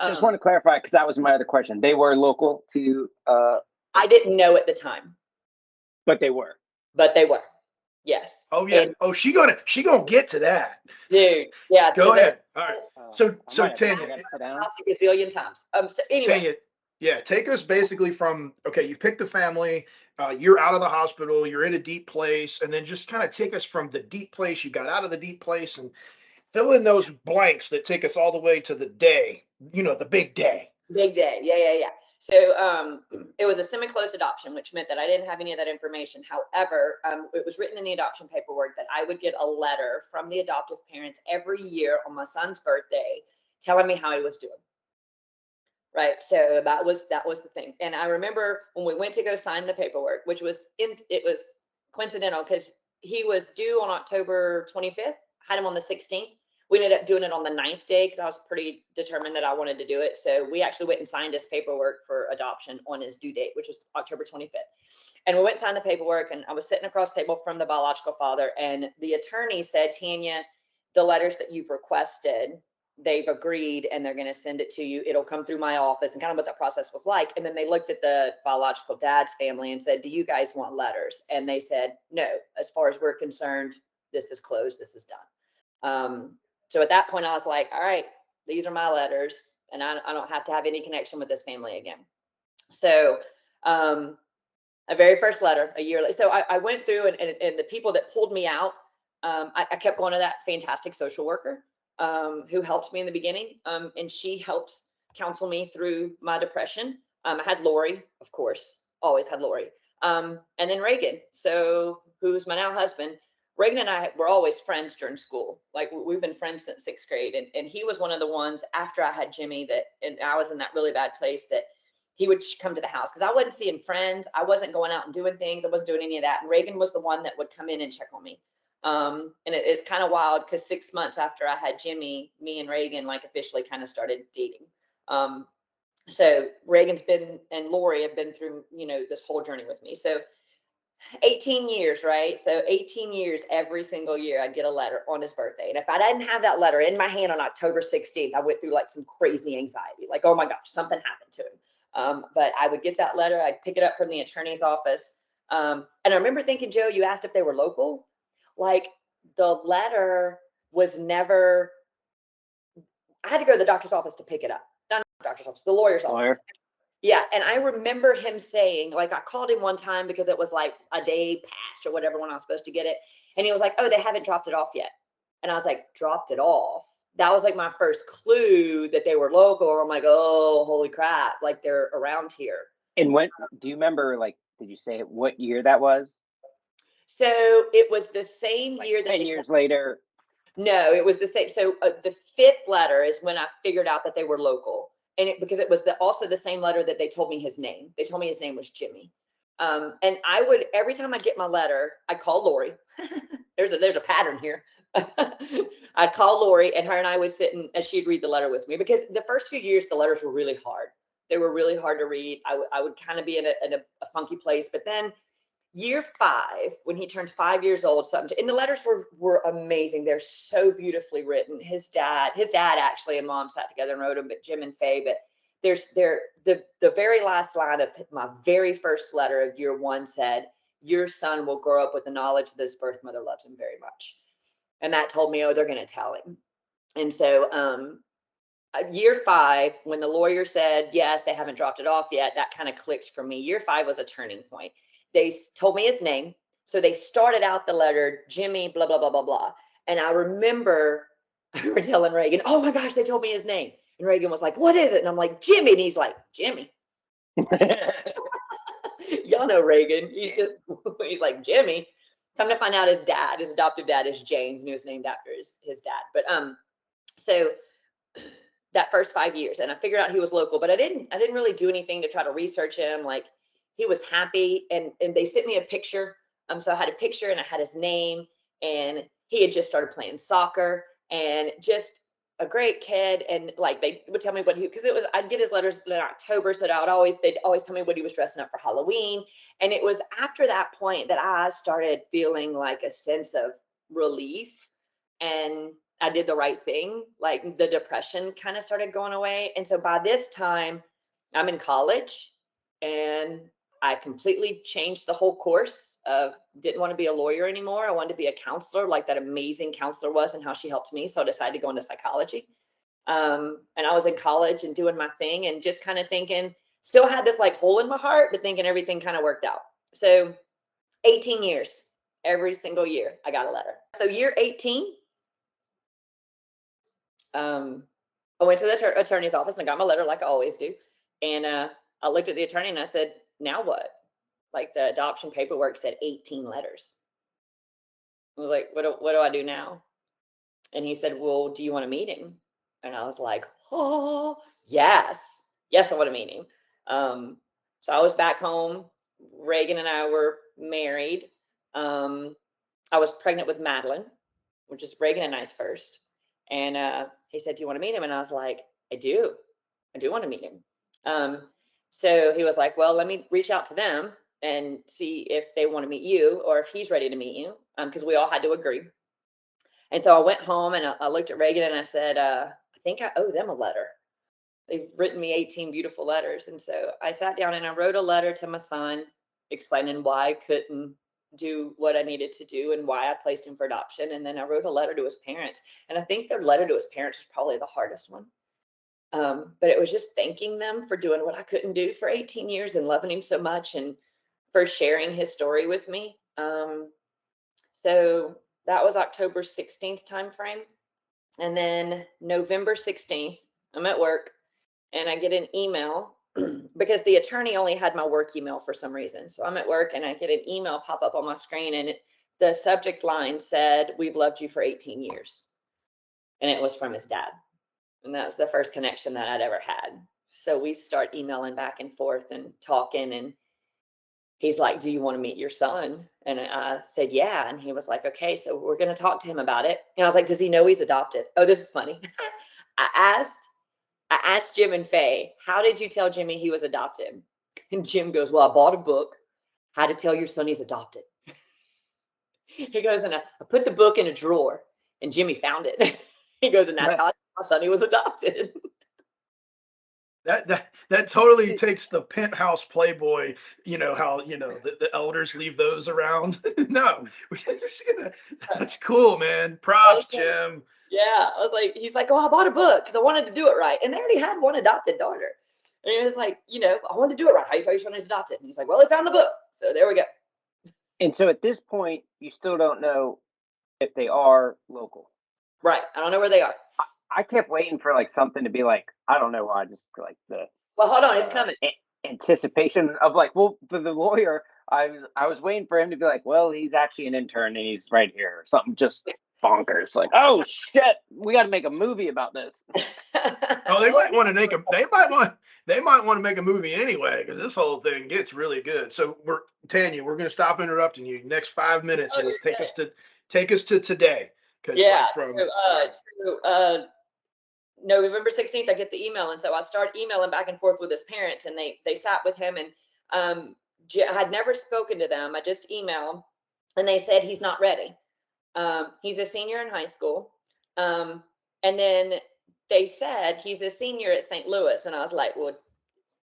Just want to clarify, because that was my other question. They were local to, I didn't know at the time, but they were. Yes. Oh yeah. And, she gonna get to that. Dude. Yeah. Go ahead. All right. So Tanya, a gazillion times. So anyway. Tanya, yeah, take us basically from, okay, you picked the family, you're out of the hospital, you're in a deep place, and then just kind of take us from the deep place, you got out of the deep place, and fill in those blanks that take us all the way to the day, the big day. Big day. Yeah. So it was a semi-closed adoption, which meant that I didn't have any of that information. However, it was written in the adoption paperwork that I would get a letter from the adoptive parents every year on my son's birthday telling me how he was doing. Right. So that was the thing. And I remember when we went to go sign the paperwork, which was it was coincidental because he was due on October 25th, had him on the 16th. We ended up doing it on the 9th day because I was pretty determined that I wanted to do it. So we actually went and signed his paperwork for adoption on his due date, which was October 25th. And we went and signed the paperwork, and I was sitting across the table from the biological father, and the attorney said, Tanya, the letters that you've requested, they've agreed and they're going to send it to you. It'll come through my office, and kind of what that process was like. And then they looked at the biological dad's family and said, do you guys want letters? And they said, no, as far as we're concerned, this is closed. This is done. So at that point I was like, all right, these are my letters, and I don't have to have any connection with this family again. So, a very first letter a year later. So I went through and the people that pulled me out, I kept going to that fantastic social worker, who helped me in the beginning. And she helped counsel me through my depression. I had Lori, of course, always had Lori. And then Reagan, who's my now husband. Reagan and I were always friends during school. Like we've been friends since 6th grade. And he was one of the ones after I had Jimmy and I was in that really bad place that he would come to the house because I wasn't seeing friends. I wasn't going out and doing things. I wasn't doing any of that. And Reagan was the one that would come in and check on me. And it's kind of wild because 6 months after I had Jimmy, me and Reagan like officially kind of started dating. So Reagan's been, and Lori have been through, this whole journey with me. So 18 years, right? So 18 years, every single year I'd get a letter on his birthday. And if I didn't have that letter in my hand on October 16th, I went through like some crazy anxiety, like, oh my gosh, something happened to him. But I would get that letter. I'd pick it up from the attorney's office. And I remember thinking, Joe, you asked if they were local. Like the letter was never, I had to go to the doctor's office to pick it up. Not the doctor's office, the lawyer's office. Yeah. And I remember him saying, like, I called him one time because it was like a day past or whatever when I was supposed to get it. And he was like, oh, they haven't dropped it off yet. And I was like, dropped it off. That was like my first clue that they were local. I'm like, oh, holy crap. Like they're around here. And when, do you remember, like, did you say what year that was? So it was the same year that 10 years later. No, it was the same. So the 5th letter is when I figured out that they were local. And because it was also the same letter that they told me his name. They told me his name was Jimmy. And I would, every time I get my letter, I call Lori. There's a pattern here. I'd call Lori, and her and I would sit and she'd read the letter with me, because the first few years, the letters were really hard. They were really hard to read. I would kind of be in a funky place. But then year 5, when he turned 5 years old, and the letters were amazing. They're so beautifully written. His dad actually and mom sat together and wrote them, but Jim and Faye. But the very last line of my very first letter of year 1 said, your son will grow up with the knowledge that his birth mother loves him very much. And that told me, oh, they're going to tell him. And so year 5, when the lawyer said, yes, they haven't dropped it off yet, that kind of clicked for me. Year 5 was a turning point. They told me his name. So they started out the letter, Jimmy, blah, blah, blah, blah, blah. And I remember telling Reagan, oh my gosh, they told me his name. And Reagan was like, what is it? And I'm like, Jimmy. And he's like, Jimmy. Y'all know Reagan. He's like, Jimmy. Come to find out his adoptive dad is James, and he was named after his dad. But so that first 5 years, and I figured out he was local, but I didn't really do anything to try to research him. Like, he was happy, and they sent me a picture. So I had a picture and I had his name, and he had just started playing soccer, and just a great kid. And like, they would tell me because I'd get his letters in October, so they'd always tell me what he was dressing up for Halloween. And it was after that point that I started feeling like a sense of relief, and I did the right thing. Like, the depression kind of started going away. And so by this time, I'm in college, and I completely changed the whole course of didn't want to be a lawyer anymore. I wanted to be a counselor, like that amazing counselor was, and how she helped me. So I decided to go into psychology. And I was in college and doing my thing, and just kind of thinking, still had this like hole in my heart, but thinking everything kind of worked out. So 18 years, every single year, I got a letter. So year 18, I went to the attorney's office and I got my letter like I always do. And I looked at the attorney and I said, now what? Like, the adoption paperwork said 18 letters. I was like, what do I do now? And he said, well, do you want to meet him? And I was like, oh, yes, I want to meet him. So I was back home. Reagan and I were married. I was pregnant with Madeline, which is Reagan and I's first. And he said, do you want to meet him? And I was like, I do want to meet him. So he was like, well, let me reach out to them and see if they want to meet you, or if he's ready to meet you, because we all had to agree. And so I went home and I looked at Reagan and I said, I think I owe them a letter. They've written me 18 beautiful letters. And so I sat down and I wrote a letter to my son explaining why I couldn't do what I needed to do and why I placed him for adoption. And then I wrote a letter to his parents. And I think their letter to his parents was probably the hardest one. But it was just thanking them for doing what I couldn't do for 18 years and loving him so much, and for sharing his story with me. So that was October 16th timeframe. And then November 16th, I'm at work and I get an email because the attorney only had my work email for some reason. So I'm at work and I get an email pop up on my screen, and the subject line said, we've loved you for 18 years. And it was from his dad. And that was the first connection that I'd ever had. So we start emailing back and forth and talking, and he's like, do you want to meet your son? And I said, yeah. And he was like, okay, so we're going to talk to him about it. And I was like, does he know he's adopted? Oh, this is funny. I asked Jim and Faye, how did you tell Jimmy he was adopted? And Jim goes, well, I bought a book, How to Tell Your Son He's Adopted. He goes, and I put the book in a drawer, and Jimmy found it. He goes, and that's how my son was adopted. That totally takes the penthouse Playboy, how, the elders leave those around. No, that's cool, man. Props, Jim. Yeah. I was like, he's like, oh, I bought a book because I wanted to do it right. And they already had one adopted daughter. And he was like, I wanted to do it right. How you tell your son is adopted? And he's like, well, he found the book. So there we go. And so at this point, you still don't know if they are local. Right. I don't know where they are. I kept waiting for like something to be like, I don't know why, just like the. Well, hold on, it's coming. Anticipation of like, well, for the lawyer, I was waiting for him to be like, well, he's actually an intern and he's right here, or something just bonkers. Like, oh shit, we got to make a movie about this. Oh, they might want to make a movie anyway, because this whole thing gets really good. So Tanya, we're gonna stop interrupting you. Next 5 minutes, and take us to today. Yeah. So November 16th, I get the email. And so I start emailing back and forth with his parents, and they sat with him, and I had never spoken to them. I just emailed, and they said he's not ready. He's a senior in high school. And then they said he's a senior at St. Louis. And I was like, well,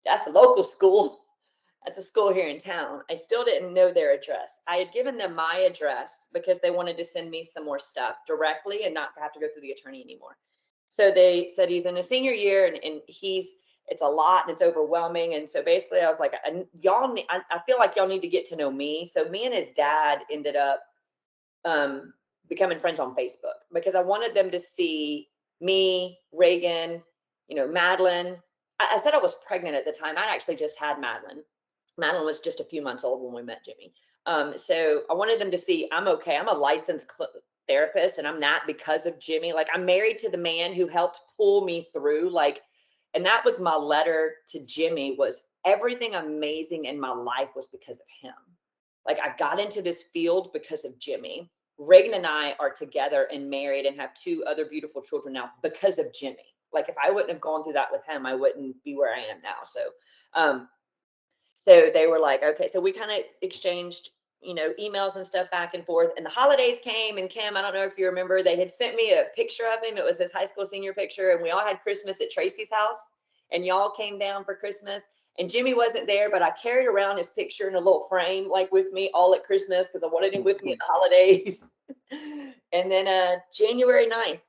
that's a local school. at the school here in town. I still didn't know their address. I had given them my address because they wanted to send me some more stuff directly and not have to go through the attorney anymore. So they said he's in his senior year and it's a lot and it's overwhelming. And so basically I was like, I feel like y'all need to get to know me. So me and his dad ended up becoming friends on Facebook because I wanted them to see me, Reagan, Madeline. I said I was pregnant at the time. I actually just had Madeline. Madeline was just a few months old when we met Jimmy. So I wanted them to see I'm okay. I'm a licensed therapist and I'm not because of Jimmy. Like, I'm married to the man who helped pull me through. Like, and that was my letter to Jimmy, was everything amazing in my life was because of him. Like, I got into this field because of Jimmy. Reagan and I are together and married and have 2 other beautiful children now because of Jimmy. Like, if I wouldn't have gone through that with him, I wouldn't be where I am now. So they were like, okay, so we kind of exchanged, emails and stuff back and forth. And the holidays came, and Kim, I don't know if you remember, they had sent me a picture of him. It was his high school senior picture, and we all had Christmas at Tracy's house, and y'all came down for Christmas. And Jimmy wasn't there, but I carried around his picture in a little frame, like with me all at Christmas, because I wanted him with me at the holidays. And then January 9th,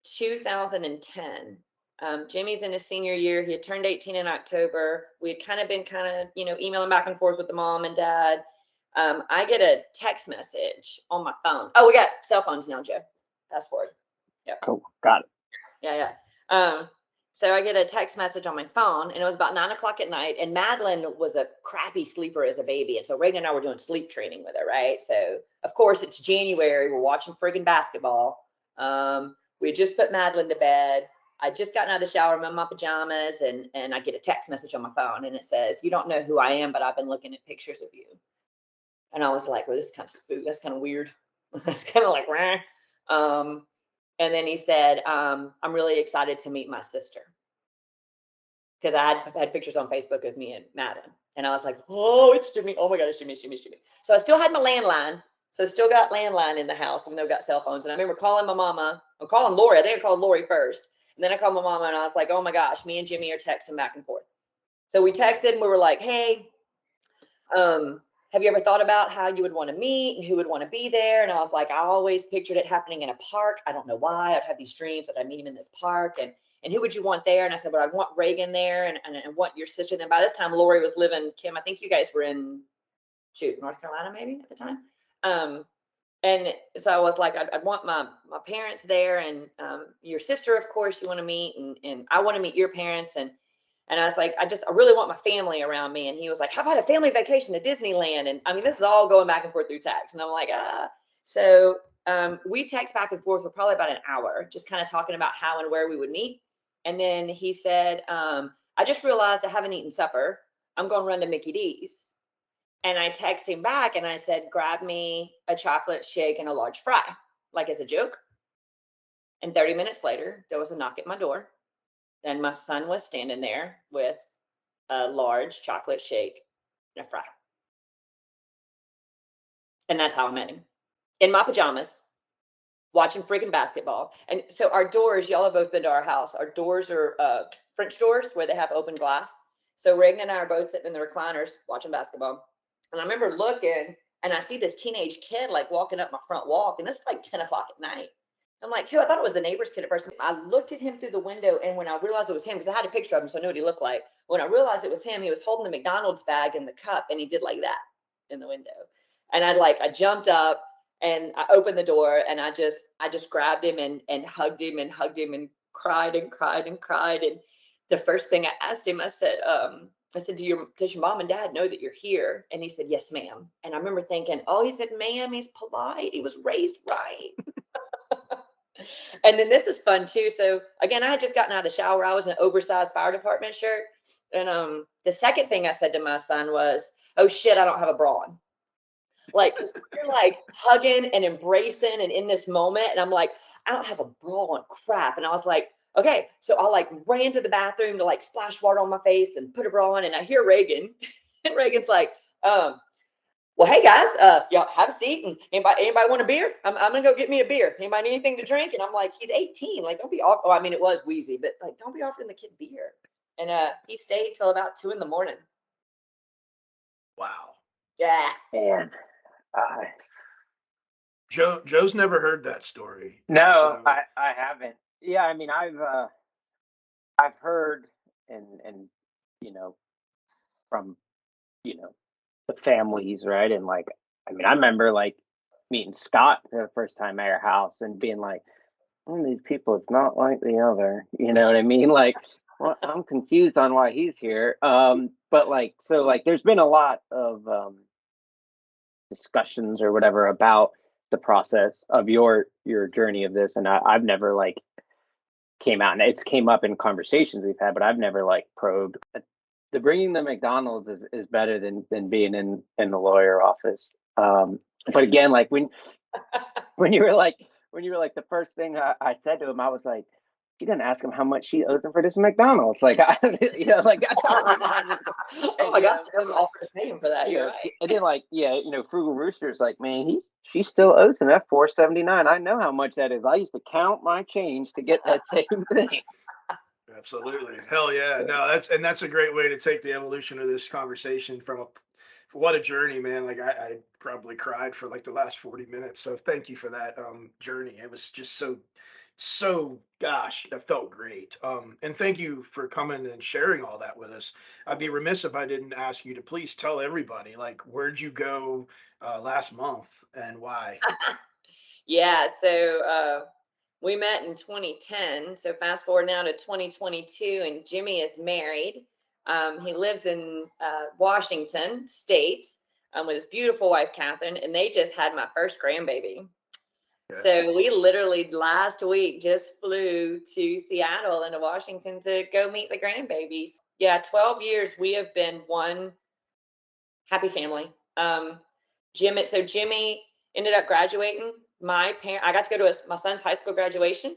2010. Jimmy's in his senior year. He had turned 18 in October. We had kind of been emailing back and forth with the mom and dad. I get a text message on my phone. Oh, we got cell phones now, Joe. Fast forward. Yep. Cool. Got it. Yeah. So I get a text message on my phone, and it was about 9:00 at night. And Madeline was a crappy sleeper as a baby. And so Reagan and I were doing sleep training with her, right? So, of course, it's January. We're watching friggin' basketball. We had just put Madeline to bed. I just gotten out of the shower, I'm in my pajamas, and I get a text message on my phone, and it says, "You don't know who I am, but I've been looking at pictures of you." And I was like, well, this is kind of spooky. That's kind of weird. That's kind of like, rah. And then he said, I'm really excited to meet my sister. Because I had pictures on Facebook of me and Madeline. And I was like, oh, it's Jimmy. Oh my God, it's Jimmy. So I still had my landline. So I still got landline in the house, even though I got cell phones. And I remember calling my mama. I'm calling Lori. I think I called Lori first. And then I called my mama, and I was like, oh my gosh, me and Jimmy are texting back and forth. So we texted, and we were like, hey, have you ever thought about how you would want to meet and who would want to be there? And I was like, I always pictured it happening in a park. I don't know why. I'd have these dreams that I'd meet him in this park. And who would you want there? And I said, well, I want Reagan there, and I want your sister. Then by this time, Lori was living, Kim, I think you guys were in, North Carolina maybe at the time. And so I was like, I'd want my parents there, and your sister, of course, you want to meet, and I want to meet your parents. And I was like, I really want my family around me. And he was like, how about a family vacation to Disneyland? And I mean, this is all going back and forth through text. And I'm like, So we text back and forth for probably about an hour, just kind of talking about how and where we would meet. And then he said, I just realized I haven't eaten supper. I'm going to run to Mickey D's. And I text him back, and I said, grab me a chocolate shake and a large fry, like as a joke. And 30 minutes later, there was a knock at my door. And my son was standing there with a large chocolate shake and a fry. And that's how I met him. In my pajamas, watching freaking basketball. And so our doors, y'all have both been to our house. Our doors are French doors where they have open glass. So Reagan and I are both sitting in the recliners watching basketball. And I remember looking, and I see this teenage kid like walking up my front walk. And this is like 10 o'clock at night. I'm like, I thought it was the neighbor's kid at first. I looked at him through the window, and when I realized it was him, because I had a picture of him, so I knew what he looked like. When I realized it was him, he was holding the McDonald's bag in the cup, and he did like that in the window. And I jumped up, and I opened the door, and I just grabbed him and hugged him and cried and cried and cried. And the first thing I asked him, I said, does your mom and dad know that you're here? And he said, yes, ma'am. And I remember thinking, oh, he said, ma'am, he's polite. He was raised right. And then this is fun too. So again, I had just gotten out of the shower. I was in an oversized fire department shirt. And the second thing I said to my son was, oh shit, I don't have a bra on. Like, you're like hugging and embracing and in this moment. And I'm like, I don't have a bra on, crap. And I was like, okay. So I like ran to the bathroom to like splash water on my face and put a bra on. And I hear Reagan, and Reagan's like, well, hey guys, y'all have a seat, and anybody want a beer? I'm gonna go get me a beer. Anybody need anything to drink? And I'm like, he's 18, like don't be off. Oh, I mean, it was wheezy, but like don't be offering the kid beer. And he stayed till about 2 a.m. Wow. Yeah. Man, Joe's never heard that story. no, So I haven't. Yeah, I mean, I've heard and from the families, right? And like, I mean, I remember like meeting Scott for the first time at your house and being like, one of these people is not like the other. You know what I mean? Like, well, I'm confused on why he's here. But like, so like, there's been a lot of discussions or whatever about the process of your journey of this, and I've never like came out, and it's came up in conversations we've had, but I've never like probed. The bringing the McDonald's is better than being in the lawyer office. But again, like when you were like the first thing I said to him, I was like, she didn't ask him how much she owes him for this McDonald's. Like, like that's how my mind was. Oh my gosh, I never offered to pay him for that. You're right. And then like, Frugal Rooster's like, man, she still owes him that $4.79. I know how much that is. I used to count my change to get that same thing. absolutely. Hell yeah. No, that's a great way to take the evolution of this conversation from what a journey, man. Like I probably cried for like the last 40 minutes. So thank you for that journey. It was just so gosh, that felt great. And thank you for coming and sharing all that with us. I'd be remiss if I didn't ask you to please tell everybody, like, where'd you go last month and why? Yeah, so we met in 2010. So fast forward now to 2022, and Jimmy is married. He lives in Washington State with his beautiful wife, Catherine, and they just had my first grandbaby. Yeah. So we literally last week just flew to Seattle and to Washington to go meet the grandbabies. Yeah, 12 years we have been one happy family. Jimmy ended up graduating. I got to go to my son's high school graduation.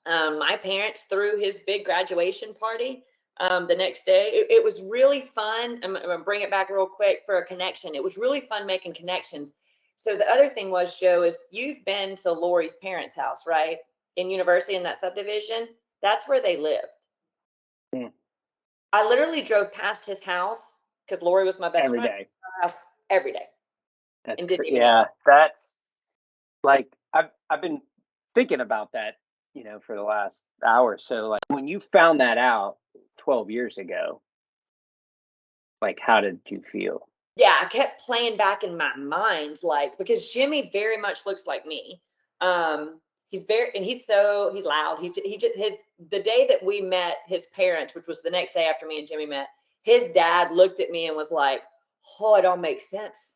My parents threw his big graduation party the next day. It was really fun. I'm going to bring it back real quick for a connection. It was really fun making connections. So the other thing was, Joe, is you've been to Lori's parents' house, right? In University, in that subdivision. That's where they lived. Mm. I literally drove past his house because Lori was my best Every friend. day. Every day. That's Yeah, that's like I've been thinking about that, for the last hour. So like when you found that out 12 years ago, like how did you feel? Yeah, I kept playing back in my mind, like, because Jimmy very much looks like me. He's loud. The day that we met his parents, which was the next day after me and Jimmy met, his dad looked at me and was like, "Oh, it all makes sense."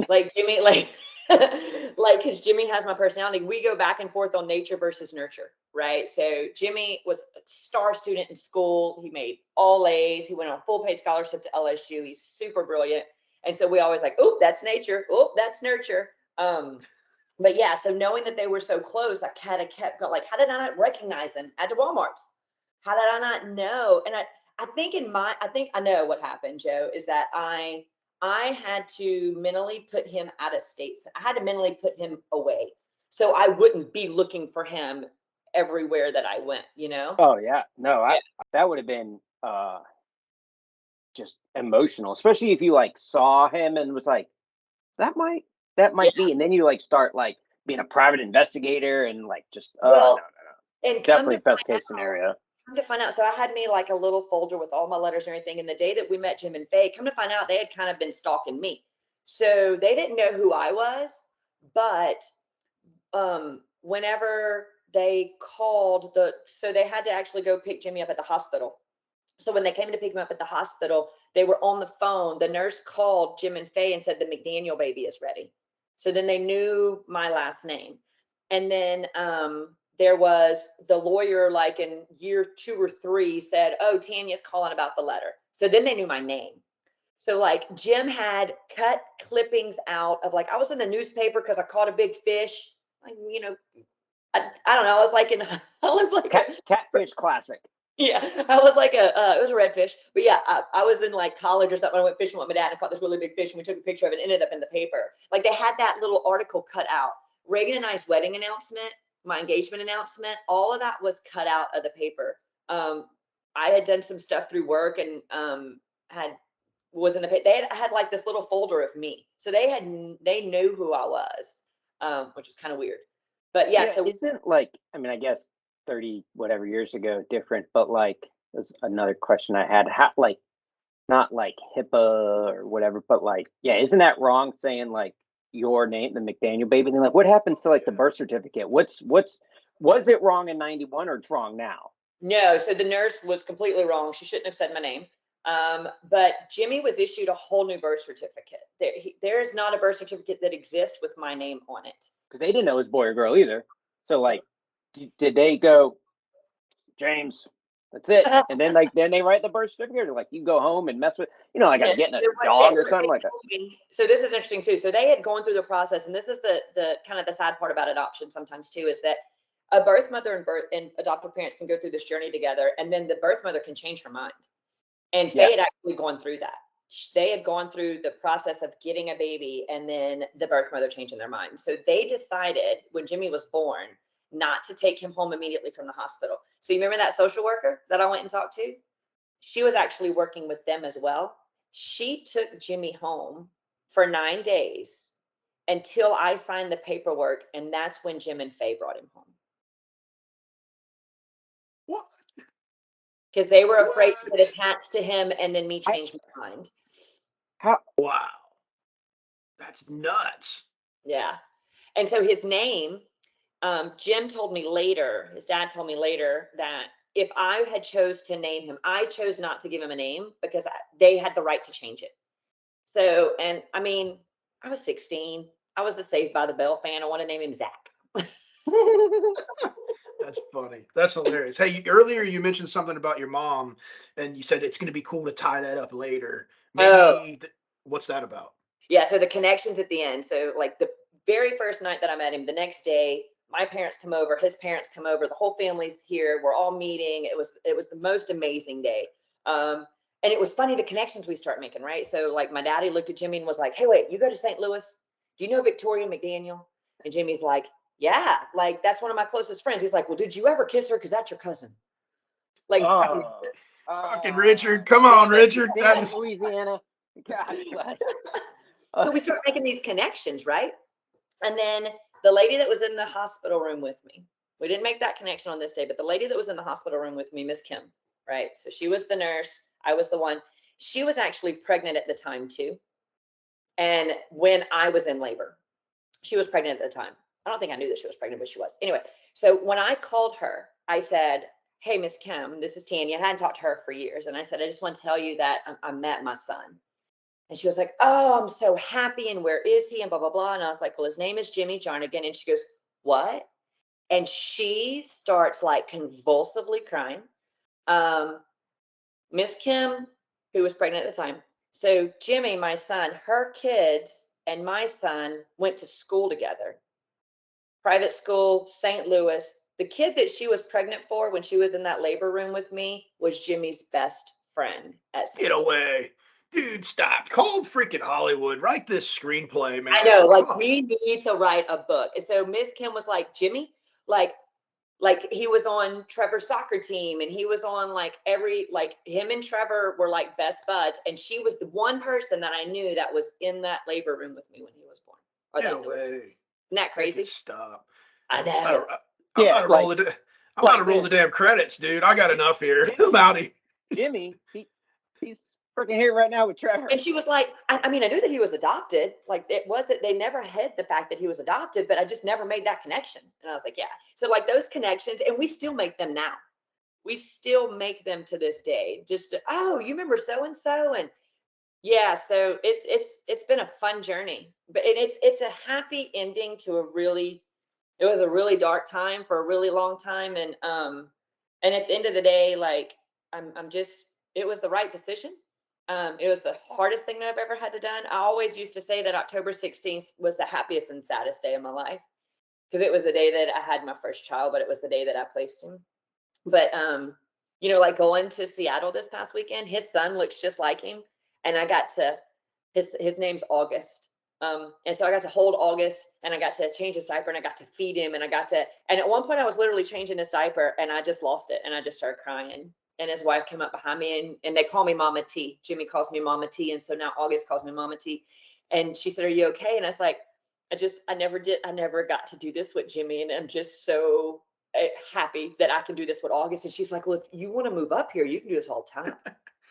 Like Jimmy, like, because Jimmy has my personality. We go back and forth on nature versus nurture, right? So Jimmy was a star student in school. He made all A's. He went on a full paid scholarship to LSU. He's super brilliant. And so we always like, oh, that's nature. Oh, that's nurture. But yeah, so knowing that they were so close, I kind of kept going, like, how did I not recognize them at the Walmarts? How did I not know? And I think I know what happened, Joe, is that I had to mentally put him out of state. I had to mentally put him away so I wouldn't be looking for him everywhere that I went, Oh yeah. No, Yeah. that would have been just emotional, especially if you like saw him and was like, that might be, and then you like start like being a private investigator and like just Well, no. and Definitely best case scenario. Come to find out, so I had me like a little folder with all my letters and everything. And the day that we met Jim and Faye, come to find out, they had kind of been stalking me. So they didn't know who I was, but whenever they called so they had to actually go pick Jimmy up at the hospital. So when they came to pick him up at the hospital, they were on the phone. The nurse called Jim and Faye and said the McDaniel baby is ready. So then they knew my last name. And then there was the lawyer, like in year 2 or 3, said, oh, Tanya's calling about the letter. So then they knew my name. So like Jim had cut clippings out of, like, I was in the newspaper because I caught a big fish. Like, I don't know. I was like Catfish classic. Yeah, I was like it was a redfish, but yeah, I was in like college or something. I went fishing with my dad and caught this really big fish, and we took a picture of it and it ended up in the paper. Like they had that little article cut out. Reagan and I's wedding announcement, my engagement announcement, all of that was cut out of the paper. I had done some stuff through work and was in the, they had like this little folder of me. So they knew who I was, which was kind of weird. But yeah, so isn't like, I mean, I guess 30 whatever years ago different, but like, there's another question I had. How, like, not like HIPAA or whatever, but like, yeah, isn't that wrong saying like your name, the McDaniel baby? And like, what happens to like the birth certificate? Was it wrong in 91 or it's wrong now? No, so the nurse was completely wrong. She shouldn't have said my name. But Jimmy was issued a whole new birth certificate. There is not a birth certificate that exists with my name on it. Because they didn't know it was boy or girl either. So like, did they go, James, that's it? And then like, then they write the birth certificate, or like you go home and mess with, like I'm getting a dog or something like that. So this is interesting too. So they had gone through the process, and this is the kind of the sad part about adoption sometimes too, is that a birth mother and adoptive parents can go through this journey together, and then the birth mother can change her mind. And Faye had actually gone through that. They had gone through the process of getting a baby and then the birth mother changing their mind. So they decided when Jimmy was born not to take him home immediately from the hospital. So you remember that social worker that I went and talked to? She was actually working with them as well. She took Jimmy home for 9 days until I signed the paperwork, and that's when Jim and Faye brought him home. What? Because they were afraid to get attached to him and then me change my mind. How? Wow. That's nuts. Yeah. And so his name, Jim told me later, his dad told me later that if I had chose to name him, I chose not to give him a name because they had the right to change it. So, and I mean, I was 16. I was a Saved by the Bell fan. I want to name him Zach. That's funny. That's hilarious. Hey, earlier you mentioned something about your mom, and you said it's going to be cool to tie that up later. Maybe what's that about? Yeah, so the connections at the end. So like the very first night that I met him, the next day, my parents come over, his parents come over, the whole family's here. We're all meeting. It was the most amazing day. And it was funny, the connections we start making, right? So like my daddy looked at Jimmy and was like, hey, wait, you go to St. Louis? Do you know Victoria McDaniel? And Jimmy's like, yeah, like that's one of my closest friends. He's like, well, did you ever kiss her? Because that's your cousin. Like, fucking Richard. Come on, Richard. That was Louisiana. God bless. So we start making these connections, right? And then the lady that was in the hospital room with me, we didn't make that connection on this day, but the lady that was in the hospital room with me, Miss Kim, right? So she was the nurse. I was the one. She was actually pregnant at the time too. And when I was in labor, she was pregnant at the time. I don't think I knew that she was pregnant, but she was. Anyway, so when I called her, I said, hey, Miss Kim, this is Tanya. I hadn't talked to her for years. And I said, I just want to tell you that I met my son. And she was like, oh, I'm so happy. And where is he? And blah, blah, blah. And I was like, well, his name is Jimmy Jarnigan. And she goes, what? And she starts like convulsively crying. Miss Kim, who was pregnant at the time. So Jimmy, my son, her kids and my son went to school together. Private school, St. Louis. The kid that she was pregnant for when she was in that labor room with me was Jimmy's best friend at St. Get away. Dude, stop. Call freaking Hollywood. Write this screenplay, man. I know, like we need to write a book. And so Miss Kim was like, Jimmy, like he was on Trevor's soccer team, and he was on like him and Trevor were like best buds. And she was the one person that I knew that was in that labor room with me when he was born. Get away. Isn't that crazy? Stop. I know. I'm about to roll the damn credits, dude. I got enough here. I'm out of here. Jimmy, he's freaking here right now with Trevor. And she was like, I mean, I knew that he was adopted. Like it was that they never hid the fact that he was adopted, but I just never made that connection. And I was like, yeah. So like those connections, and we still make them now. We still make them to this day. Just oh, you remember so and so, and yeah. So it's been a fun journey, but it's a happy ending to it was a really dark time for a really long time, and at the end of the day, like it was the right decision. It was the hardest thing that I've ever had to done. I always used to say that October 16th was the happiest and saddest day of my life because it was the day that I had my first child, but it was the day that I placed him. But, like going to Seattle this past weekend, his son looks just like him. And I got to, his name's August. And so I got to hold August, and I got to change his diaper, and I got to feed him, and at one point I was literally changing his diaper, and I just lost it, and I just started crying. and his wife came up behind me, and they call me Mama T. Jimmy calls me Mama T. And so now August calls me Mama T. And she said, "Are you okay?" And I was like, I never got to do this with Jimmy. And I'm just so happy that I can do this with August. And she's like, "Well, if you want to move up here, you can do this all the time."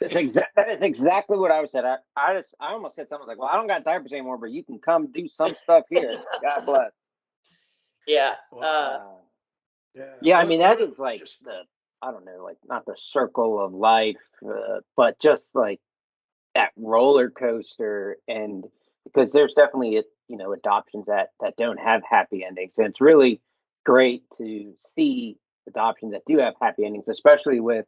That is exactly what I was said. I almost said something like, "Well, I don't got diapers anymore, but you can come do some stuff here." God bless. Yeah. Wow. Yeah. I mean, that is like I don't know, like not the circle of life, but just like that roller coaster. And because there's definitely, adoptions that don't have happy endings. And it's really great to see adoptions that do have happy endings, especially with,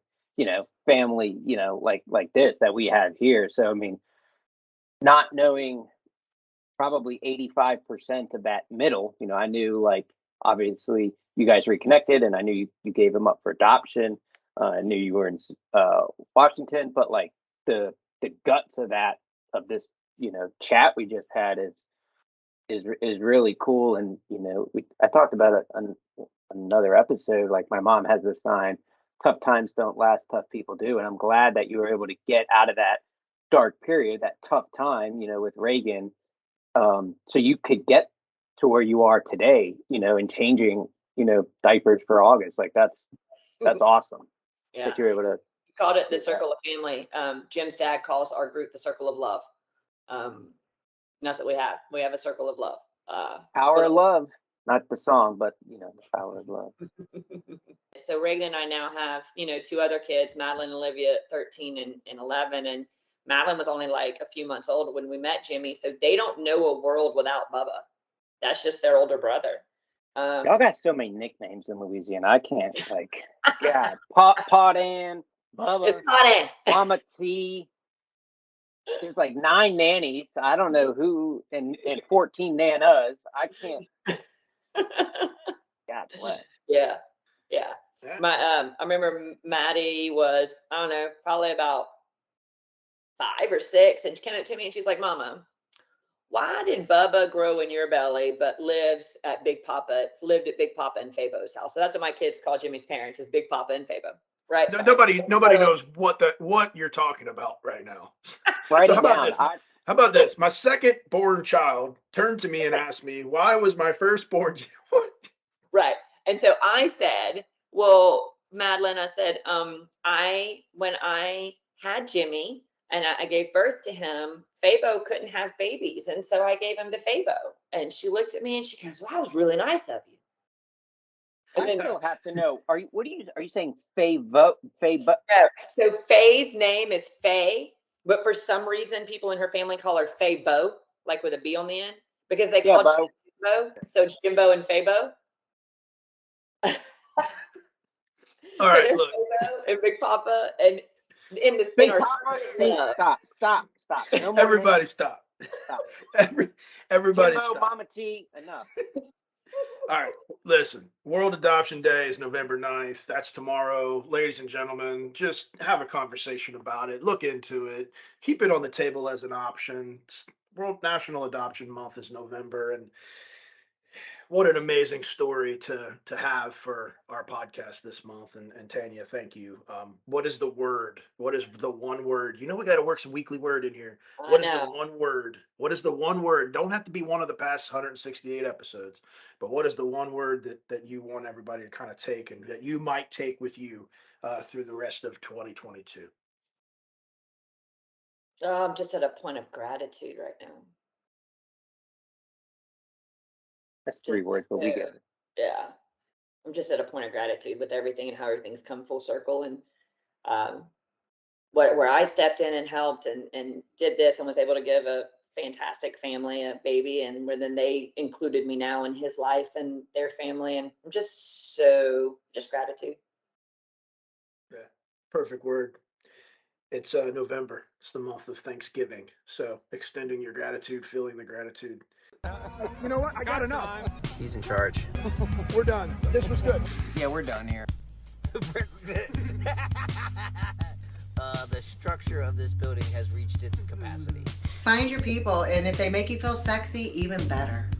family, like this that we have here. So, I mean, not knowing probably 85% of that middle, I knew, like, obviously you guys reconnected, and I knew you gave them up for adoption. I knew you were in Washington, but like the guts of this, chat we just had is really cool. And, I talked about it on another episode. Like, my mom has this sign, "Tough times don't last, tough people do." And I'm glad that you were able to get out of that dark period, that tough time, with Reagan. So you could get to where you are today, and changing, diapers for August. Like, that's awesome. Yeah. That you're able to. We called it the Circle of Family. Jim's dad calls our group the Circle of Love. And that's what we have. We have a circle of love. Power of love. Not the song, but, the power of love. So Reagan and I now have, 2 other kids, Madeline and Olivia, 13 and 11. And Madeline was only like a few months old when we met Jimmy. So they don't know a world without Bubba. That's just their older brother. Y'all got so many nicknames in Louisiana. I can't, like, God. Pot-Ann, Bubba, It's Pot-Ann. Mama T. There's like 9 nannies. I don't know who, and 14 nanas. I can't. God bless. Yeah. I remember Maddie was, I don't know, probably about 5 or 6, and she came up to me and she's like, "Mama, why did Bubba grow in your belly but lived at Big Papa and Fabo's house?" So that's what my kids call Jimmy's parents, is Big Papa and Fabo. Right. Nobody knows what you're talking about right now. Right. So how about this? My second born child turned to me and asked me, "Why was my firstborn?" What? Right. And so I said, "Well, Madeline," I said, when I had Jimmy and I gave birth to him, Fabo couldn't have babies. And so I gave him to Fabo." And she looked at me and she goes, "Well, that was really nice of you." And I still have to know, are you saying Fabo? No. So Faye's name is Faye, but for some reason people in her family call her Fabo, like with a B on the end, because they call Jimbo. So it's Jimbo and Fabo. All right, look. Fabo and Big Papa, and in the spin or Stop. No more Everybody names. Stop. Stop. Everybody Jimbo, stop. Mama T, enough. All right, listen, World Adoption Day is November 9th. That's tomorrow. Ladies and gentlemen, just have a conversation about it. Look into it. Keep it on the table as an option. World National Adoption Month is November, and what an amazing story to have for our podcast this month. And Tanya, thank you. What is the word? What is the one word? We got to work some weekly word in here. What is the one word? What is the one word? Don't have to be one of the past 168 episodes, but what is the one word that you want everybody to kind of take, and that you might take with you through the rest of 2022? I'm just at a point of gratitude right now. That's 3 words, but we get it. Yeah. I'm just at a point of gratitude with everything and how everything's come full circle. And where I stepped in and helped and did this and was able to give a fantastic family a baby, and where then they included me now in his life and their family. And I'm just gratitude. Yeah, perfect word. It's November. It's the month of Thanksgiving. So extending your gratitude, feeling the gratitude. You know what? I got enough. He's in charge. We're done. This was good. Yeah, we're done here. The structure of this building has reached its capacity. Find your people, and if they make you feel sexy, even better.